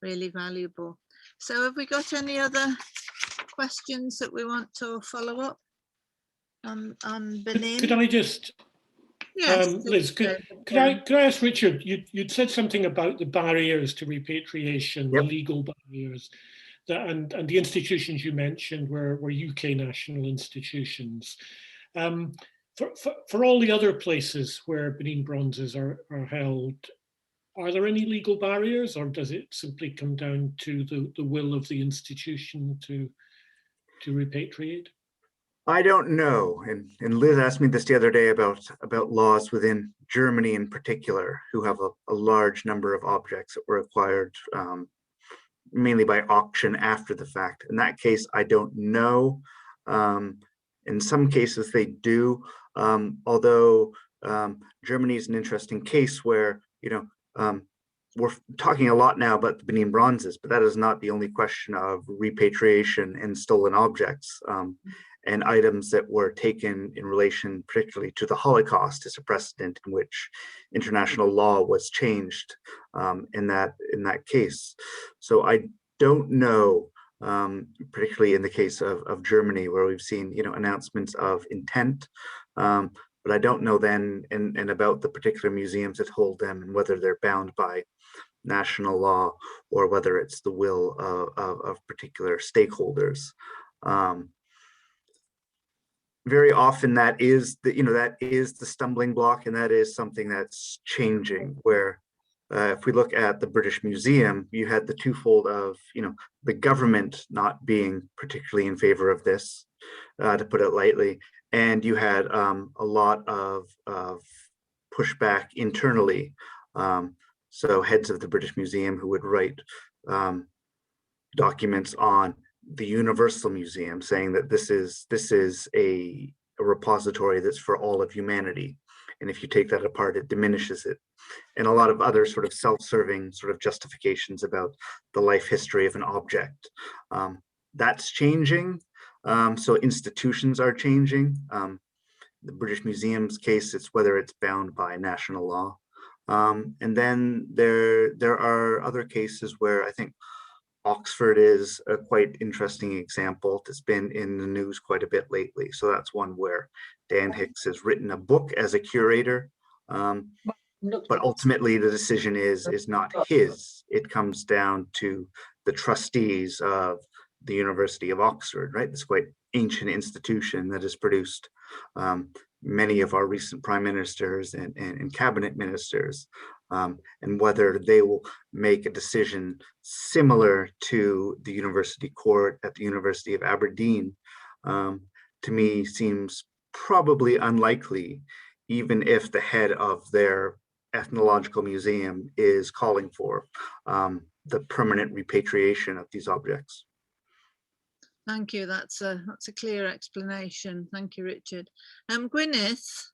really valuable. So have we got any other questions that we want to follow up on Benin? Could I just, Yes, Liz, could I ask Richard, you'd said something about the barriers to repatriation, Yep. the legal barriers, and the institutions you mentioned were UK national institutions. For all the other places where Benin Bronzes are held, are there any legal barriers, or does it simply come down to the will of the institution to repatriate? I don't know, and Liz asked me this the other day about laws within Germany in particular, who have a large number of objects that were acquired mainly by auction after the fact. In that case, I don't know. In some cases they do, although Germany is an interesting case where, we're talking a lot now about the Benin Bronzes, but that is not the only question of repatriation and stolen objects. And items that were taken in relation particularly to the Holocaust is a precedent in which international law was changed in that case. So I don't know, particularly in the case of Germany, where we've seen announcements of intent, but I don't know then and about the particular museums that hold them and whether they're bound by national law or whether it's the will of particular stakeholders. Very often that is the stumbling block, and that is something that's changing, where if we look at the British Museum, you had the twofold of the government not being particularly in favor of this, to put it lightly, and you had a lot of pushback internally. So heads of the British Museum who would write documents on the Universal Museum saying that this is a repository that's for all of humanity, and if you take that apart, it diminishes it, and a lot of other sort of self-serving sort of justifications about the life history of an object. That's changing. So institutions are changing. The British Museum's case, it's whether it's bound by national law. And then there are other cases where I think Oxford is a quite interesting example that's been in the news quite a bit lately. So that's one where Dan Hicks has written a book as a curator, but ultimately the decision is not his. It comes down to the trustees of the University of Oxford, right? This quite ancient institution that has produced many of our recent prime ministers and cabinet ministers, and whether they will make a decision similar to the University Court at the University of Aberdeen, to me seems probably unlikely, even if the head of their ethnological museum is calling for the permanent repatriation of these objects. Thank you. That's a clear explanation. Thank you, Richard. Gwyneth,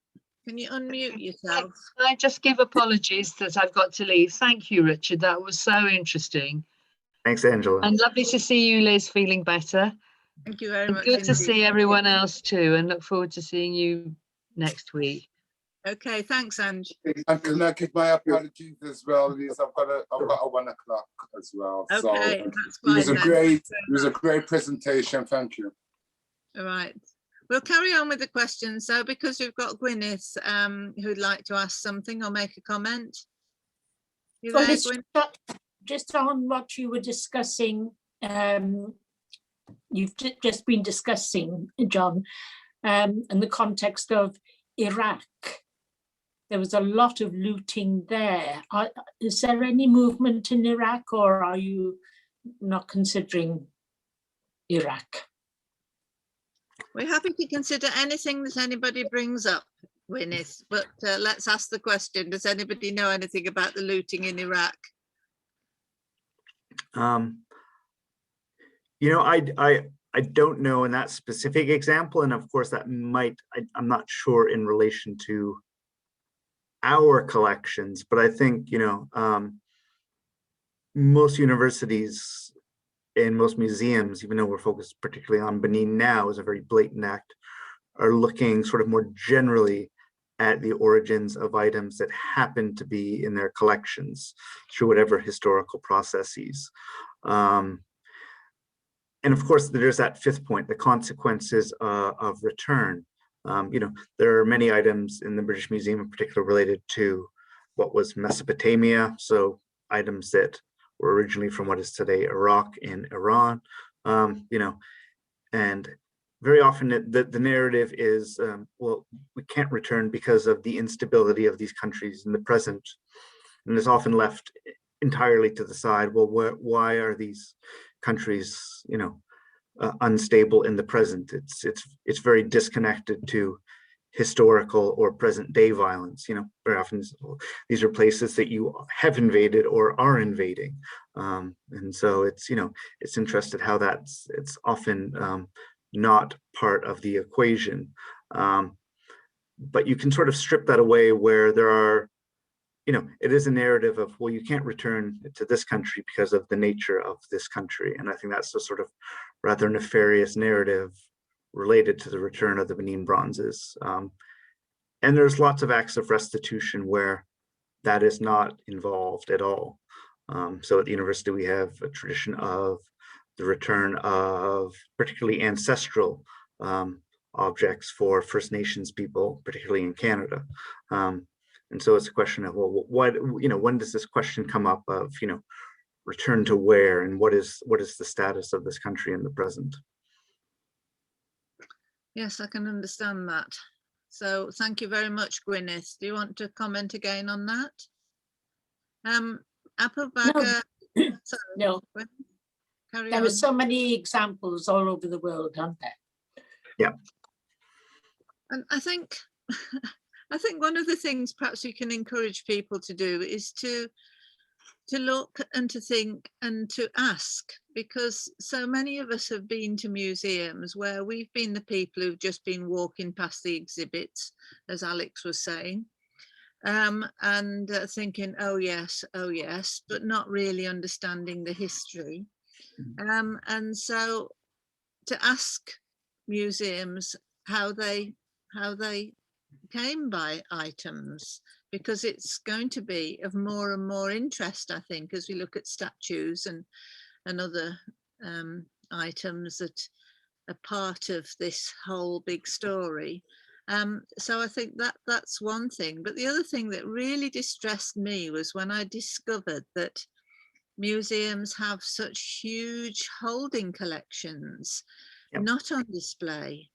can you unmute yourself? Can I just give apologies that I've got to leave? Thank you, Richard. That was so interesting. Thanks, Angela. And lovely to see you, Liz, feeling better. Thank you very And much. good to indeed. see everyone else too, and look forward to seeing you next week. Okay, thanks, Ange. And can I give my apologies as well, Liz? I've got a 1 o'clock as well. Okay, So that's it was fine then. it was a great presentation. Thank you. All right. We'll carry on with the questions. So because we've got Gwyneth who'd like to ask something or make a comment. You Well, there, it's Gwyneth? just on what you were discussing. You've just been discussing, John, in the context of Iraq. There was a lot of looting there. Is there any movement in Iraq, or are you not considering Iraq? We're happy to consider anything that anybody brings up, Gwyneth, but let's ask the question. Does anybody know anything about the looting in Iraq? You know, I don't know in that specific example, and of course that might, I'm not sure in relation to our collections, but I think, you know, most universities and most museums, even though we're focused particularly on Benin now as a very blatant act, are looking sort of more generally at the origins of items that happen to be in their collections through whatever historical processes. And of course, there's that fifth point, the consequences of return. You know, there are many items in the British Museum in particular related to what was Mesopotamia, so items that were originally from what is today Iraq and Iran, you know, and very often the narrative is, well, we can't return because of the instability of these countries in the present. And it's often left entirely to the side, well, why are these countries, you know, unstable in the present? It's very disconnected to historical or present day violence. You know, very often these are places that you have invaded or are invading, and so it's, you know, it's interesting how it's often not part of the equation, but you can sort of strip that away where there are, you know, it is a narrative of, well, you can't return to this country because of the nature of this country. And I think that's a sort of rather nefarious narrative related to the return of the Benin Bronzes. And there's lots of acts of restitution where that is not involved at all. So at the university, we have a tradition of the return of particularly ancestral objects for First Nations people, particularly in Canada. And so it's a question of, well, what, you know, when does this question come up of, you know, return to where, and what is the status of this country in the present? Yes, I can understand that. So thank you very much, Gwyneth. Do you want to comment again on that? Applebacker. No. Sorry, No, carry there on. are so many examples all over the world, aren't there? Yeah. And I think one of the things perhaps we can encourage people to do is to look and to think and to ask, because so many of us have been to museums where we've been the people who've just been walking past the exhibits, as Alex was saying, and thinking, oh yes, but not really understanding the history. And so to ask museums how they came by items, because it's going to be of more and more interest, I think, as we look at statues and other items that are part of this whole big story. So I think that's one thing. But the other thing that really distressed me was when I discovered that museums have such huge holding collections, Yep. not on display.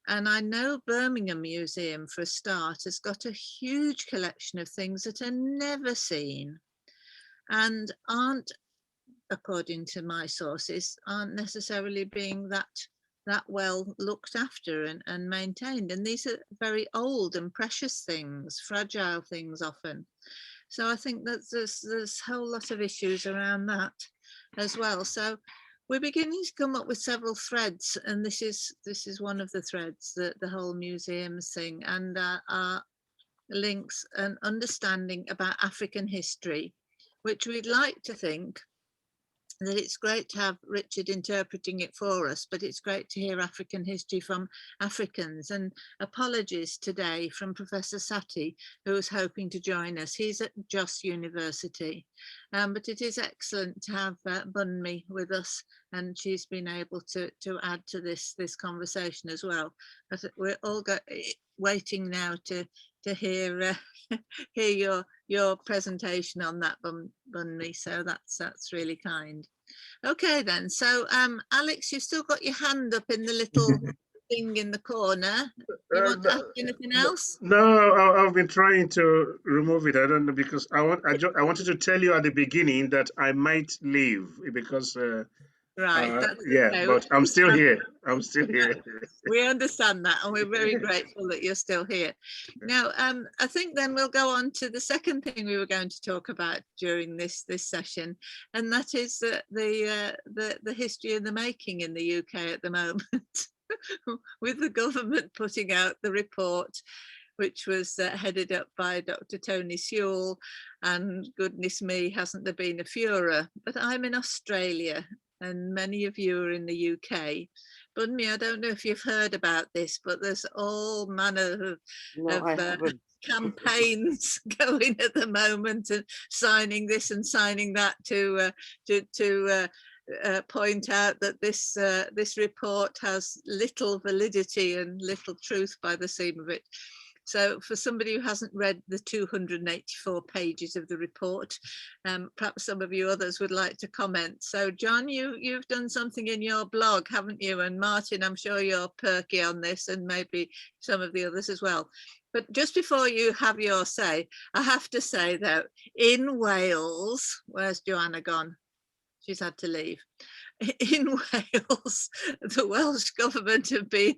And I know Birmingham Museum, for a start, has got a huge collection of things that are never seen and aren't, according to my sources, aren't necessarily being that well looked after and maintained. And these are very old and precious things, fragile things often. So I think that there's a whole lot of issues around that as well. So we're beginning to come up with several threads, and this is one of the threads, the whole museums thing, and our links and understanding about African history, which we'd like to think that it's great to have Richard interpreting it for us, but it's great to hear African history from Africans. And apologies today from Professor Sati, who was hoping to join us. He's at Jos University, but it is excellent to have Bunmi with us, and she's been able to add to this conversation as well. But we're all waiting now to hear hear your presentation on that, Bunmi, so that's really kind. Okay then, so Alex, you've still got your hand up in the little thing in the corner. You want to ask anything else? No, I've been trying to remove it. I don't know, because I wanted to tell you at the beginning that I might leave because right, yeah, okay. but I'm still here. I'm still here. We understand that, and we're very grateful that you're still here. Now, I think then we'll go on to the second thing we were going to talk about during this session, and that is the history of the making in the UK at the moment, with the government putting out the report, which was headed up by Dr. Tony Sewell, and goodness me, hasn't there been a furor? But I'm in Australia, and many of you are in the UK. Bunmi, I don't know if you've heard about this, but there's all manner of campaigns going at the moment, and signing this and signing that to point out that this report has little validity and little truth by the seam of it. So for somebody who hasn't read the 284 pages of the report, perhaps some of you others would like to comment. So John, you've done something in your blog, haven't you? And Martin, I'm sure you're perky on this, and maybe some of the others as well. But just before you have your say, I have to say though, in Wales, where's Joanna gone? She's had to leave. In Wales, the Welsh government have been,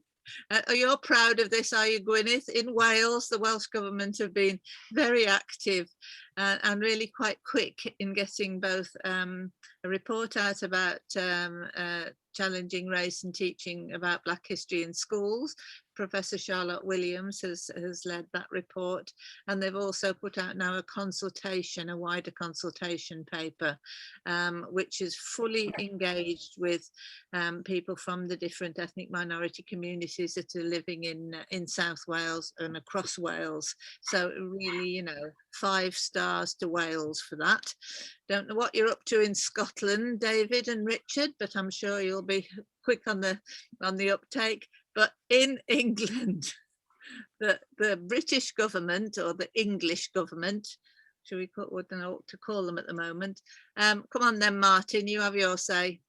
are you proud of this, are you, Gwyneth? In Wales, the Welsh government have been very active and really quite quick in getting both a report out about challenging race and teaching about Black history in schools. Professor Charlotte Williams has led that report, and they've also put out now a consultation, a wider consultation paper, which is fully engaged with people from the different ethnic minority communities that are living in South Wales and across Wales. So really, you know, 5 stars to Wales for that. Don't know what you're up to in Scotland, David and Richard, but I'm sure you'll be quick on the uptake. But in England, the British government, or the English government, should we put, what don't know what to call them at the moment. Come on then, Martin, you have your say.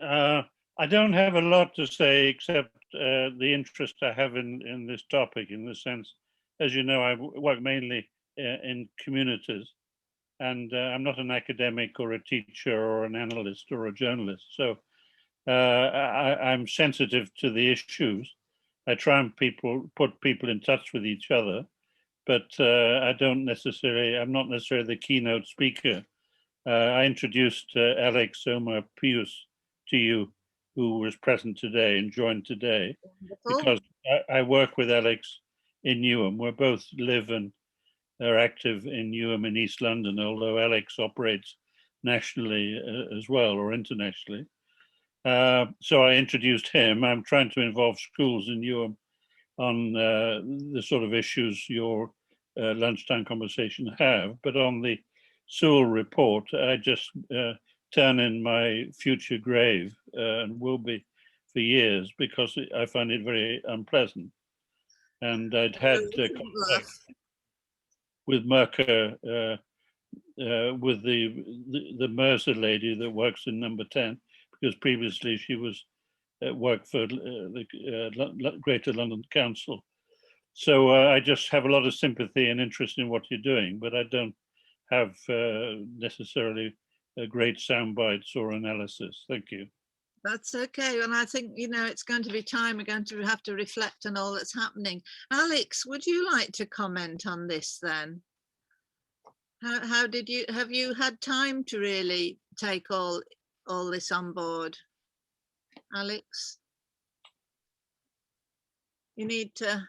I don't have a lot to say except the interest I have in this topic, in the sense, as you know, I work mainly in communities, and I'm not an academic or a teacher or an analyst or a journalist. So I'm sensitive to the issues. I try and put people in touch with each other, but I'm not necessarily the keynote speaker. I introduced Alex Omar Pius to you, who was present today and joined today, because I work with Alex in Newham. We both live and are active in Newham in East London, although Alex operates nationally as well, or internationally. So I introduced him. I'm trying to involve schools in Newham on the sort of issues your lunchtime conversation have, but on the Sewell report, I just turn in my future grave, and will be for years, because I find it very unpleasant. And I'd had contact with Merker, with the Mercer lady that works in number 10, because previously she was worked for the Greater London Council. So I just have a lot of sympathy and interest in what you're doing, but I don't have necessarily great sound bites or analysis. Thank you. That's okay. And I think, you know, it's going to be time, we're going to have to reflect on all that's happening. Alex, would you like to comment on this then? How did you, have you had time to really take all this on board, Alex? You need to.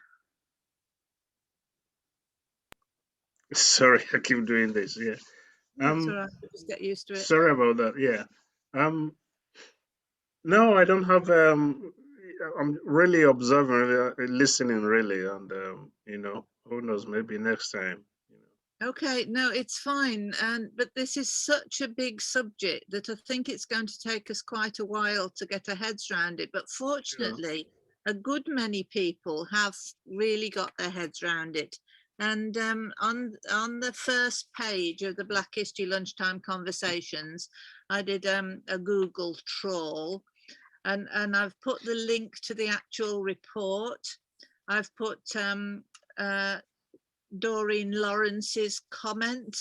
Sorry, I keep doing this. Yeah. That's all right. Just get used to it. Sorry about that. Yeah. No, I don't have. I'm really observing, listening, really, and who knows? Maybe next time. Okay, no, it's fine. But this is such a big subject that I think it's going to take us quite a while to get our heads around it. But fortunately, a good many people have really got their heads around it. And on the first page of the Black History Lunchtime Conversations, I did a Google trawl, and I've put the link to the actual report. I've put Doreen Lawrence's comment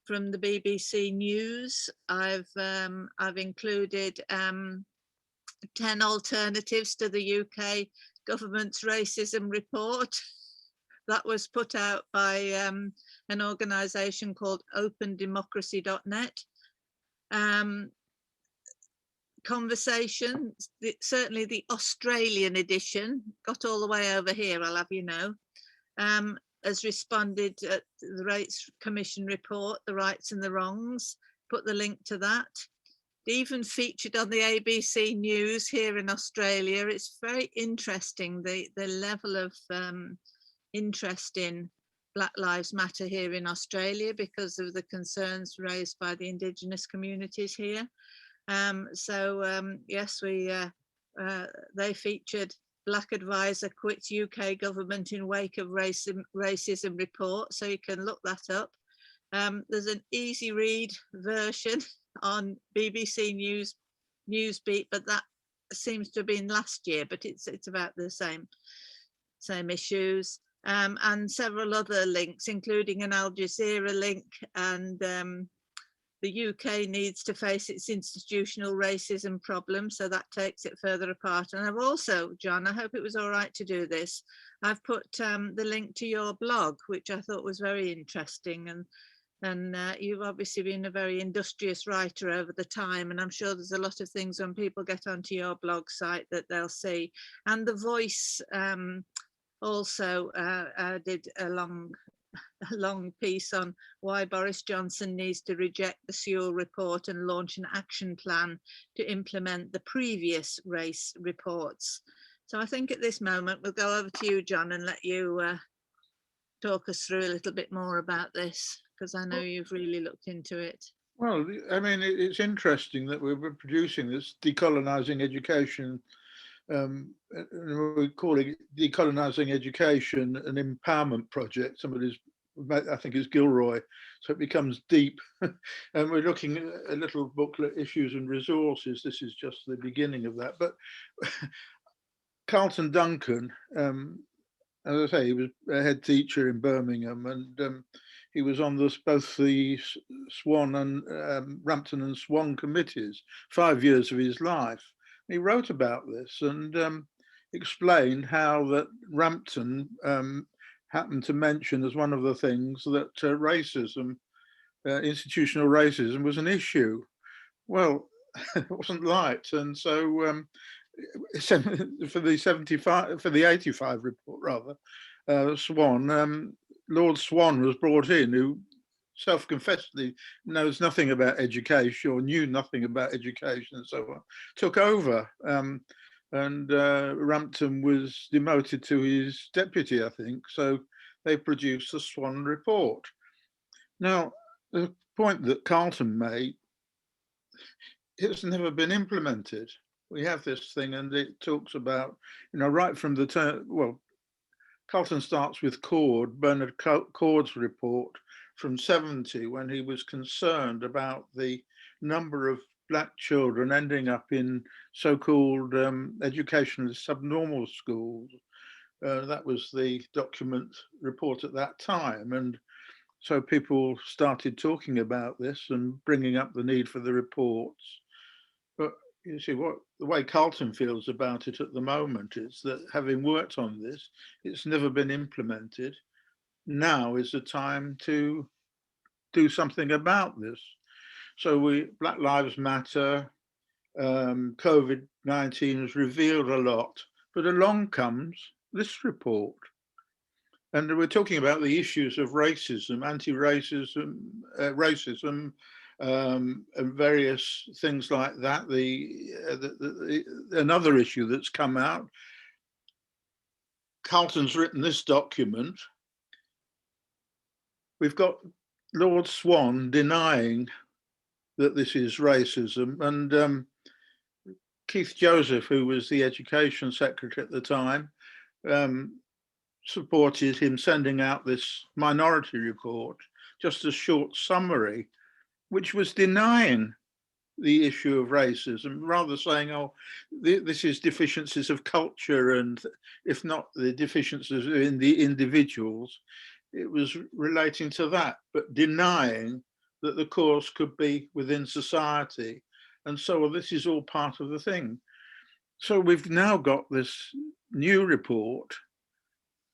from the BBC News. I've included 10 alternatives to the UK government's racism report that was put out by an organisation called opendemocracy.net. Conversations, certainly the Australian edition, got all the way over here, I'll have you know, has responded to the Rates Commission report, The Rights and the Wrongs, put the link to that. Even featured on the ABC News here in Australia. It's very interesting, the level of interest in Black Lives Matter here in Australia because of the concerns raised by the Indigenous communities here. Yes, they featured Black advisor quits UK government in wake of racism report, so you can look that up. There's an easy read version on BBC Newsbeat, but that seems to have been last year, but it's about the same issues, and several other links, including an Al Jazeera link, and the UK needs to face its institutional racism problem, so that takes it further apart. And I've also, John, I hope it was all right to do this, I've put the link to your blog, which I thought was very interesting, and you've obviously been a very industrious writer over the time, and I'm sure there's a lot of things when people get onto your blog site that they'll see. And The Voice also did a long piece on why Boris Johnson needs to reject the Sewell report and launch an action plan to implement the previous race reports. So I think at this moment we'll go over to you, John, and let you talk us through a little bit more about this, because I know you've really looked into it. Well, I mean, it's interesting that we're producing this decolonizing education. We call it decolonizing education, an empowerment project. Somebody's, I think it's Gilroy, so it becomes deep. And we're looking at a little booklet, Issues and Resources. This is just the beginning of that. But Carlton Duncan, as I say, he was a head teacher in Birmingham, and he was on both the Swan and Rampton and Swan committees, 5 years of his life. He wrote about this and explained how that Rampton happened to mention as one of the things that racism, institutional racism, was an issue. Well, it wasn't light, and so for the 85 report rather, Swan, Lord Swan was brought in, who self-confessedly knows nothing about education or knew nothing about education and so on, took over, and Rampton was demoted to his deputy, I think. So they produced the Swan report. Now, the point that Carlton made, it's never been implemented. We have this thing, and it talks about, right from the turn, well, Carlton starts with Cord, Bernard Cord's report from 70, when he was concerned about the number of Black children ending up in so-called educationally subnormal schools. That was the document report at that time. And so people started talking about this and bringing up the need for the reports. But you see, the way Carlton feels about it at the moment is that, having worked on this, it's never been implemented. Now is the time to do something about this. So Black Lives Matter, COVID-19 has revealed a lot, but along comes this report. And we're talking about the issues of racism, anti-racism, racism, and various things like that. Another issue that's come out, Carlton's written this document. We've got Lord Swan denying that this is racism, and Keith Joseph, who was the Education Secretary at the time, supported him sending out this minority report, just a short summary, which was denying the issue of racism, rather saying, oh, this is deficiencies of culture, and if not the deficiencies in the individuals, it was relating to that, but denying that the cause could be within society. And so this is all part of the thing. So we've now got this new report,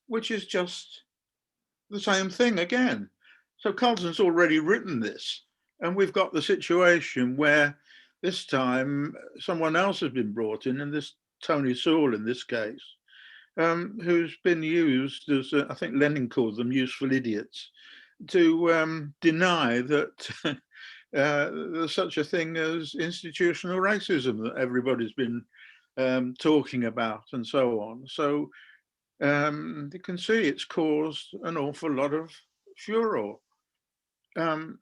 which is just the same thing again. So Carlton's already written this, and we've got the situation where this time someone else has been brought in, and this Tony Sewell in this case, who's been used as, I think Lenin called them useful idiots, to deny that there's such a thing as institutional racism that everybody's been talking about and so on. So you can see it's caused an awful lot of furor. Well,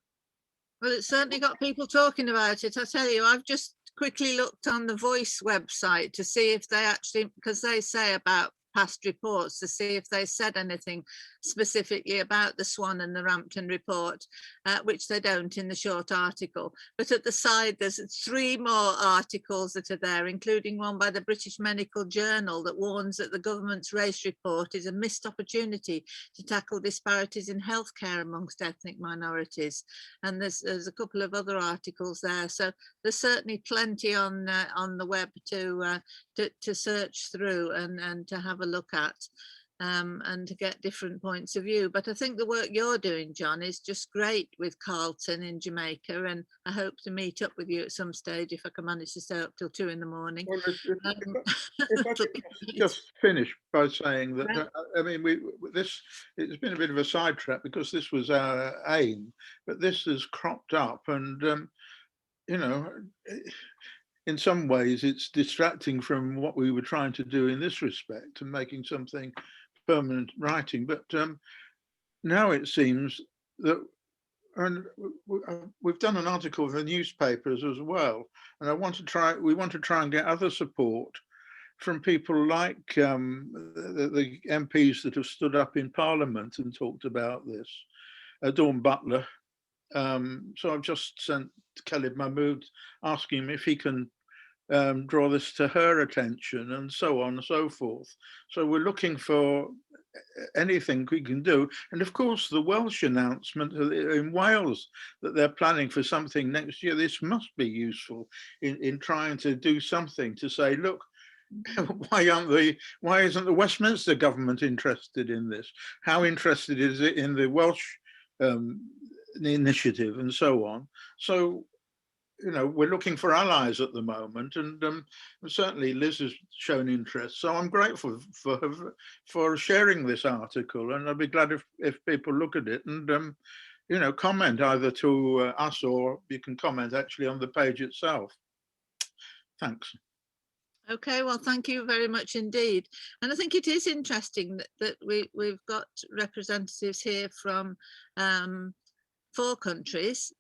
it's certainly got people talking about it. I tell you, I've just quickly looked on the Voice website to see if they actually, because they say about past reports, to see if they said anything specifically about the Swan and the Rampton report, which they don't in the short article. But at the side, there's 3 more articles that are there, including one by the British Medical Journal that warns that the government's race report is a missed opportunity to tackle disparities in healthcare amongst ethnic minorities. And there's a couple of other articles there. So there's certainly plenty on the web to search through and to have a look at. And to get different points of view. But I think the work you're doing, John, is just great with Carlton in Jamaica, and I hope to meet up with you at some stage if I can manage to stay up till 2 in the morning. Well, if I could just finish by saying that, yeah. I mean, it's been a bit of a sidetrack because this was our aim, but this has cropped up, and you know, in some ways it's distracting from what we were trying to do in this respect and making something permanent writing. But now it seems that, and we've done an article for the newspapers as well, and we want to try and get other support from people like the MPs that have stood up in Parliament and talked about this, Dawn Butler. So I've just sent Khalid Mahmood asking him if he can draw this to her attention, and so on and so forth. So we're looking for anything we can do. And of course, the Welsh announcement in Wales that they're planning for something next year, this must be useful in trying to do something to say, look, why isn't the Westminster government interested in this? How interested is it in the Welsh initiative and so on? So, you know, we're looking for allies at the moment, and certainly Liz has shown interest. So I'm grateful for sharing this article, and I'd be glad if people look at it and you know, comment either to us, or you can comment actually on the page itself. Thanks. Okay, well, thank you very much indeed. And I think it is interesting that we've got representatives here from 4 countries,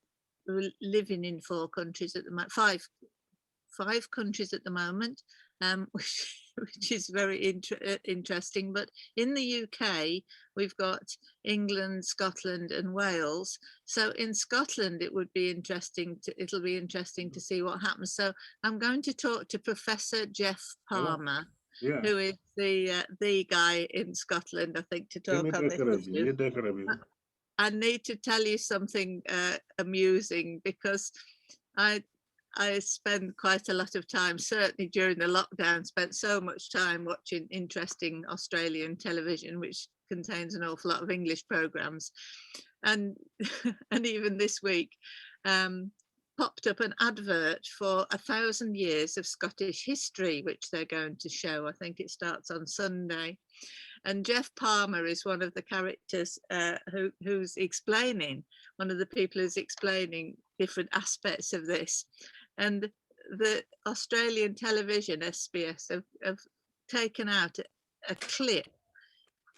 living in 4 countries at the moment, 5 countries at the moment, which is very interesting. But in the UK, we've got England, Scotland and Wales. So in Scotland, it'll be interesting to see what happens. So I'm going to talk to Professor Jeff Palmer, who is the guy in Scotland, I think, to talk on this issue. I need to tell you something amusing, because I spend quite a lot of time, certainly during the lockdown, spent so much time watching interesting Australian television, which contains an awful lot of English programs. and and even this week popped up an advert for 1,000 years of Scottish history, which they're going to show. I think it starts on Sunday. And Jeff Palmer is one of the characters who's explaining, one of the people who's explaining different aspects of this. And the Australian television, SBS, have taken out a clip.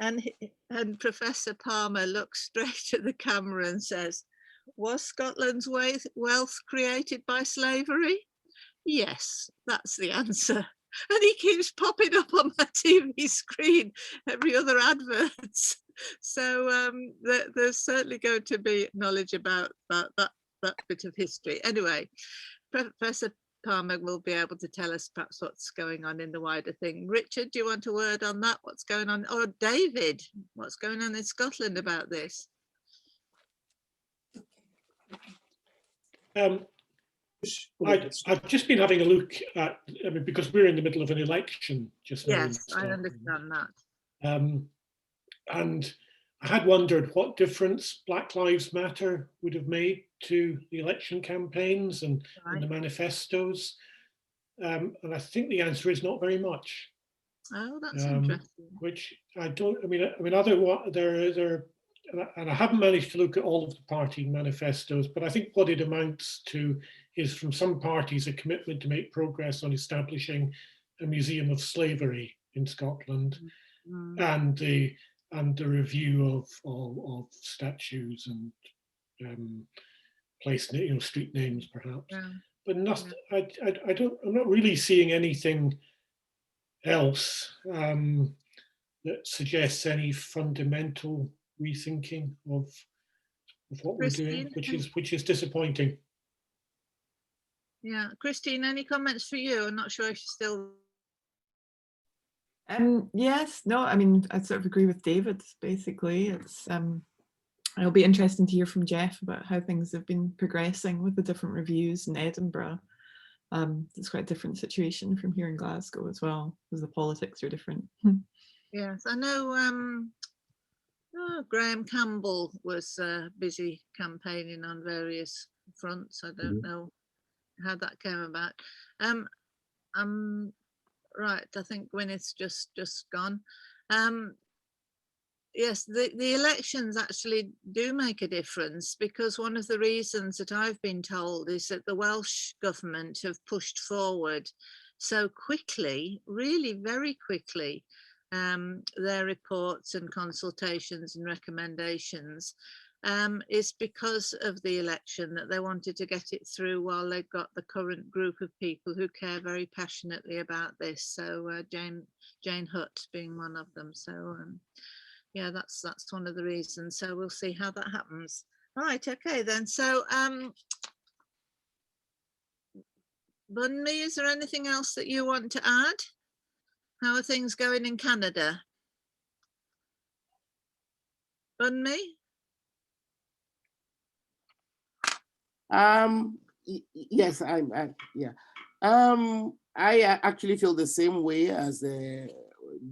And Professor Palmer looks straight at the camera and says, "Was Scotland's wealth created by slavery?" Yes, that's the answer. And he keeps popping up on my TV screen, every other adverts. So there's certainly going to be knowledge about that bit of history. Anyway, Professor Palmer will be able to tell us perhaps what's going on in the wider thing. Richard, do you want a word on that? What's going on? Or David, what's going on in Scotland about this? I've just been having a look at, I mean, because we're in the middle of an election just now. Yes, I understand that. And I had wondered what difference Black Lives Matter would have made to the election campaigns and the manifestos. And I think the answer is not very much. Oh, that's interesting. Which I don't, I mean, and I haven't managed to look at all of the party manifestos, but I think what it amounts to is from some parties a commitment to make progress on establishing a museum of slavery in Scotland, and the review of statues and street names perhaps. Yeah. But nothing. Yeah. I'm not really seeing anything else that suggests any fundamental rethinking of what Christine, we're doing, which is disappointing. Yeah, Christine, any comments for you? I'm not sure if you're still. Yes, no, I mean, I sort of agree with David. Basically, it's it'll be interesting to hear from Jeff about how things have been progressing with the different reviews in Edinburgh. It's quite a different situation from here in Glasgow as well, because the politics are different. Yes, I know. Graham Campbell was busy campaigning on various fronts. I don't know how that came about. Right, I think Gwyneth's just gone. Yes, the elections actually do make a difference, because one of the reasons that I've been told is that the Welsh government have pushed forward so quickly, really very quickly, their reports and consultations and recommendations, is because of the election, that they wanted to get it through while they've got the current group of people who care very passionately about this. So Jane Hutt being one of them. So yeah, that's one of the reasons. So we'll see how that happens. Right, okay then. So Bunmi, is there anything else that you want to add? How are things going in Canada? Bunmi? Yes, I actually feel the same way as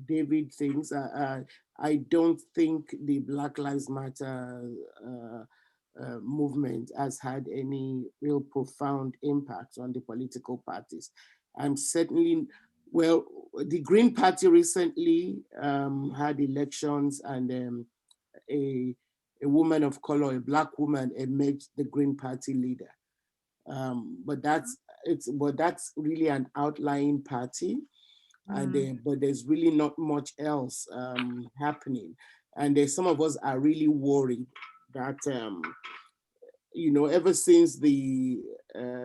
David thinks. I don't think the Black Lives Matter movement has had any real profound impact on the political parties. I'm certainly, well, the Green Party recently had elections, and a woman of color, a Black woman, emerged the Green Party leader. But that's really an outlying party, and but there's really not much else happening. And some of us are really worried that ever since the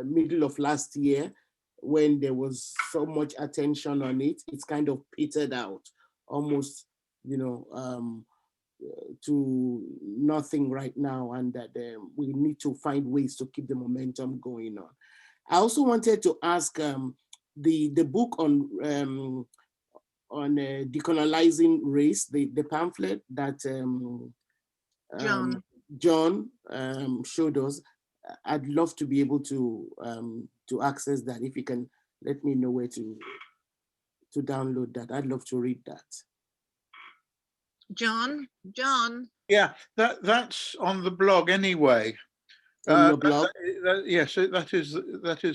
middle of last year, when there was so much attention on it, it's kind of petered out, almost to nothing right now, and that we need to find ways to keep the momentum going on. I also wanted to ask the book on decolonizing race, the pamphlet that John showed us. I'd love to be able to access that. If you can let me know where to download that, I'd love to read that. John. Yeah, that's on the blog anyway. On your blog? Yes, that is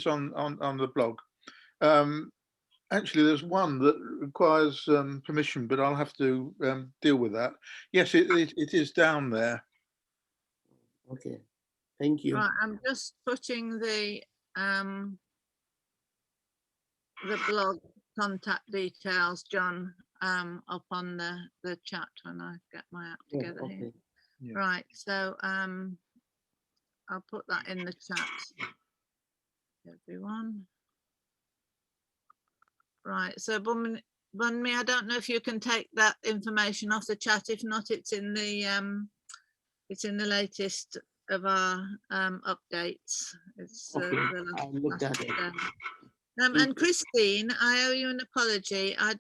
on the blog. Actually, there's one that requires permission, but I'll have to deal with that. Yes, it is down there. Okay, thank you. Right, I'm just putting the blog contact details, John, up on the chat when I get my app together here. Yeah. Right, so I'll put that in the chat, everyone. Right, so Bunmi, I don't know if you can take that information off the chat. If not, it's in the latest of our updates. It's Okay, the I'll look at it. And Christine, I owe you an apology. I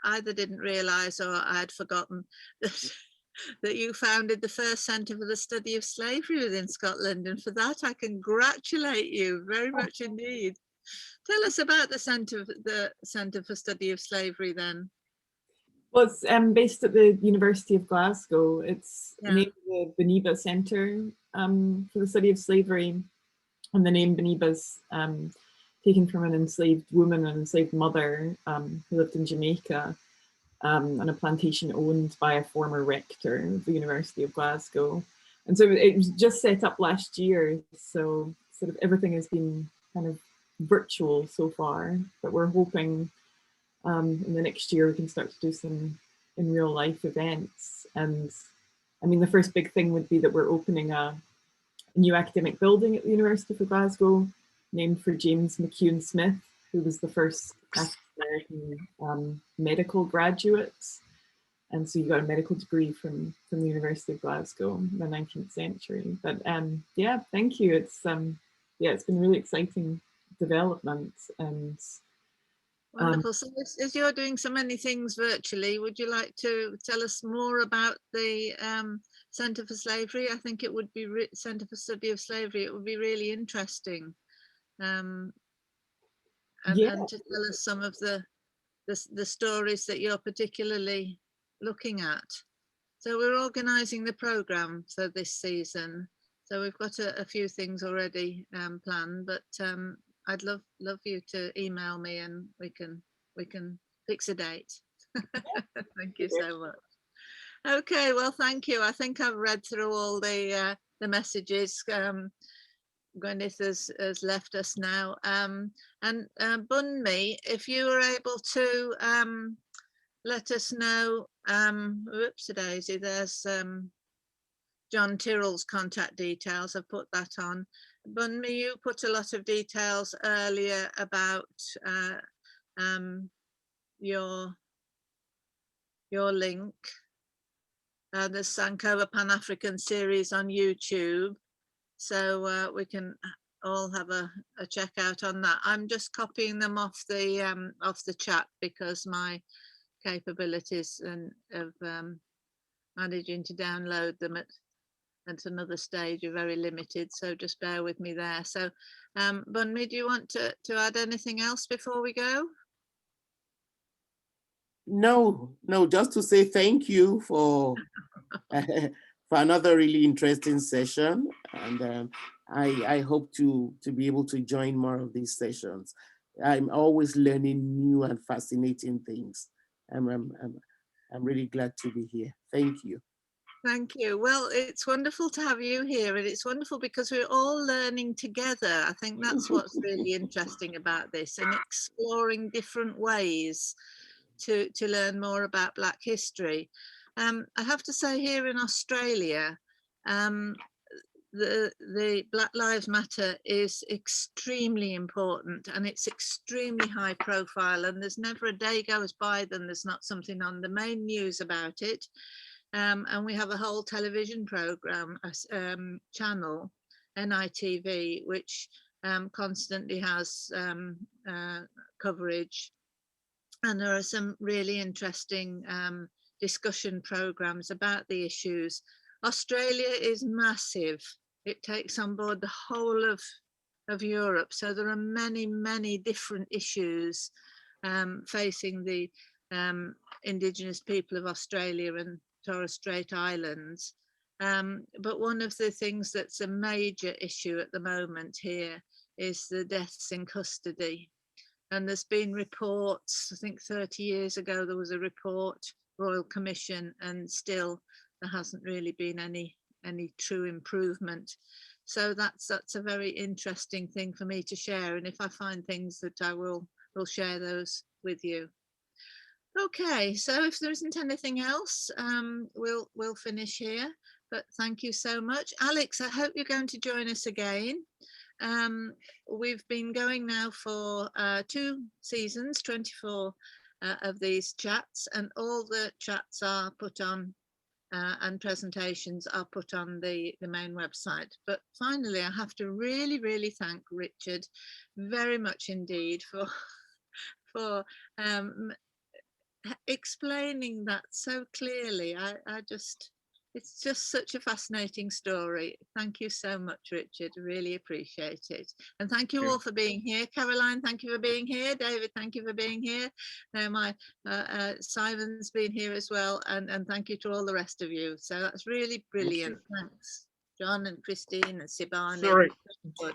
either didn't realise or I had forgotten that you founded the first centre for the study of slavery within Scotland, and for that I congratulate you very much indeed. Tell us about the Centre for Study of Slavery then. Well, it's based at the University of Glasgow. It's named the Beniba Centre for the Study of Slavery, and the name Beniba's taken from an enslaved woman, an enslaved mother who lived in Jamaica on a plantation owned by a former rector of the University of Glasgow. And so it was just set up last year, so sort of everything has been kind of virtual so far, but we're hoping in the next year we can start to do some in real life events. And I mean, the first big thing would be that we're opening a new academic building at the University of Glasgow named for James McEwen Smith, who was the first African-American medical graduate. And so you got a medical degree from the University of Glasgow in the 19th century. But yeah, thank you. It's it's been really exciting development. And wonderful. So as you're doing so many things virtually, would you like to tell us more about the Centre for Slavery? I think it would be Centre for Study of Slavery. It would be really interesting, and to tell us some of the stories that you're particularly looking at. So we're organising the programme for this season. So we've got a few things already planned, but I'd love you to email me and we can fix a date. Thank you so much. Okay, well, thank you. I think I've read through all the messages. Gwyneth has left us now. And Bunmi, if you were able to let us know, whoops-a-daisy, there's John Tyrrell's contact details. I've put that on. Bunmi, you put a lot of details earlier about your link. The Sankofa Pan-African series on YouTube. So we can all have a check out on that. I'm just copying them off the chat because my capabilities of managing to download them at another stage are very limited, so just bear with me there. So Bunmi, do you want to add anything else before we go? No, just to say thank you for for another really interesting session, and I hope to be able to join more of these sessions. I'm always learning new and fascinating things. I'm really glad to be here. Thank you. Thank you. Well, it's wonderful to have you here, and it's wonderful because we're all learning together. I think that's what's really interesting about this, and exploring different ways to learn more about Black history. I have to say, here in Australia, the Black Lives Matter is extremely important, and it's extremely high profile, and there's never a day goes by then there's not something on the main news about it. And we have a whole television program channel, NITV, which constantly has coverage, and there are some really interesting discussion programs about the issues. Australia is massive. It takes on board the whole of Europe, so there are many different issues facing the Indigenous people of Australia and Torres Strait Islands. But one of the things that's a major issue at the moment here is the deaths in custody. And there's been reports, I think 30 years ago, there was a report, Royal Commission, and still there hasn't really been any true improvement. So that's a very interesting thing for me to share. And if I find things that I will share those with you. Okay, so if there isn't anything else, we'll finish here. But thank you so much. Alex, I hope you're going to join us again. We've been going now for 2 seasons, 24 of these chats, and all the chats are put on and presentations are put on the main website. But finally, I have to really thank Richard very much indeed for explaining that so clearly. It's just such a fascinating story. Thank you so much, Richard. Really appreciate it. And thank you all for being here. Caroline, thank you for being here. David, thank you for being here. Now Simon's been here as well. And thank you to all the rest of you. So that's really brilliant. Thanks. John and Christine and Sibani. Sorry. All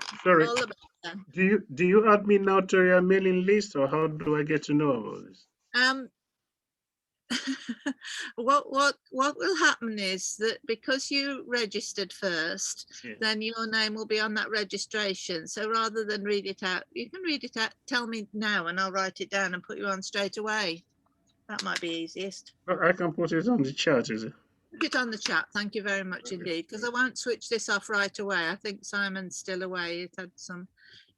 the best. Do you add me now to your mailing list, or how do I get to know about this? What will happen is that because you registered first, then your name will be on that registration. So rather than read it out, you can read it out, tell me now, and I'll write it down and put you on straight away. That might be easiest. I can put it on the chat, is it? Put it on the chat. Thank you very much indeed, because I won't switch this off right away. I think Simon's still away. He had some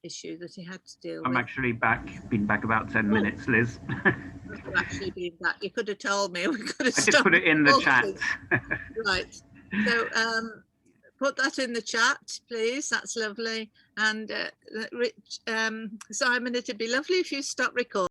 issue that he had to deal with. I'm actually been back about 10 minutes, Liz. You've actually been back. You could have told me. We could have I just put it in the chat. Right. So put that in the chat, please. That's lovely. And Simon, it'd be lovely if you stop recording.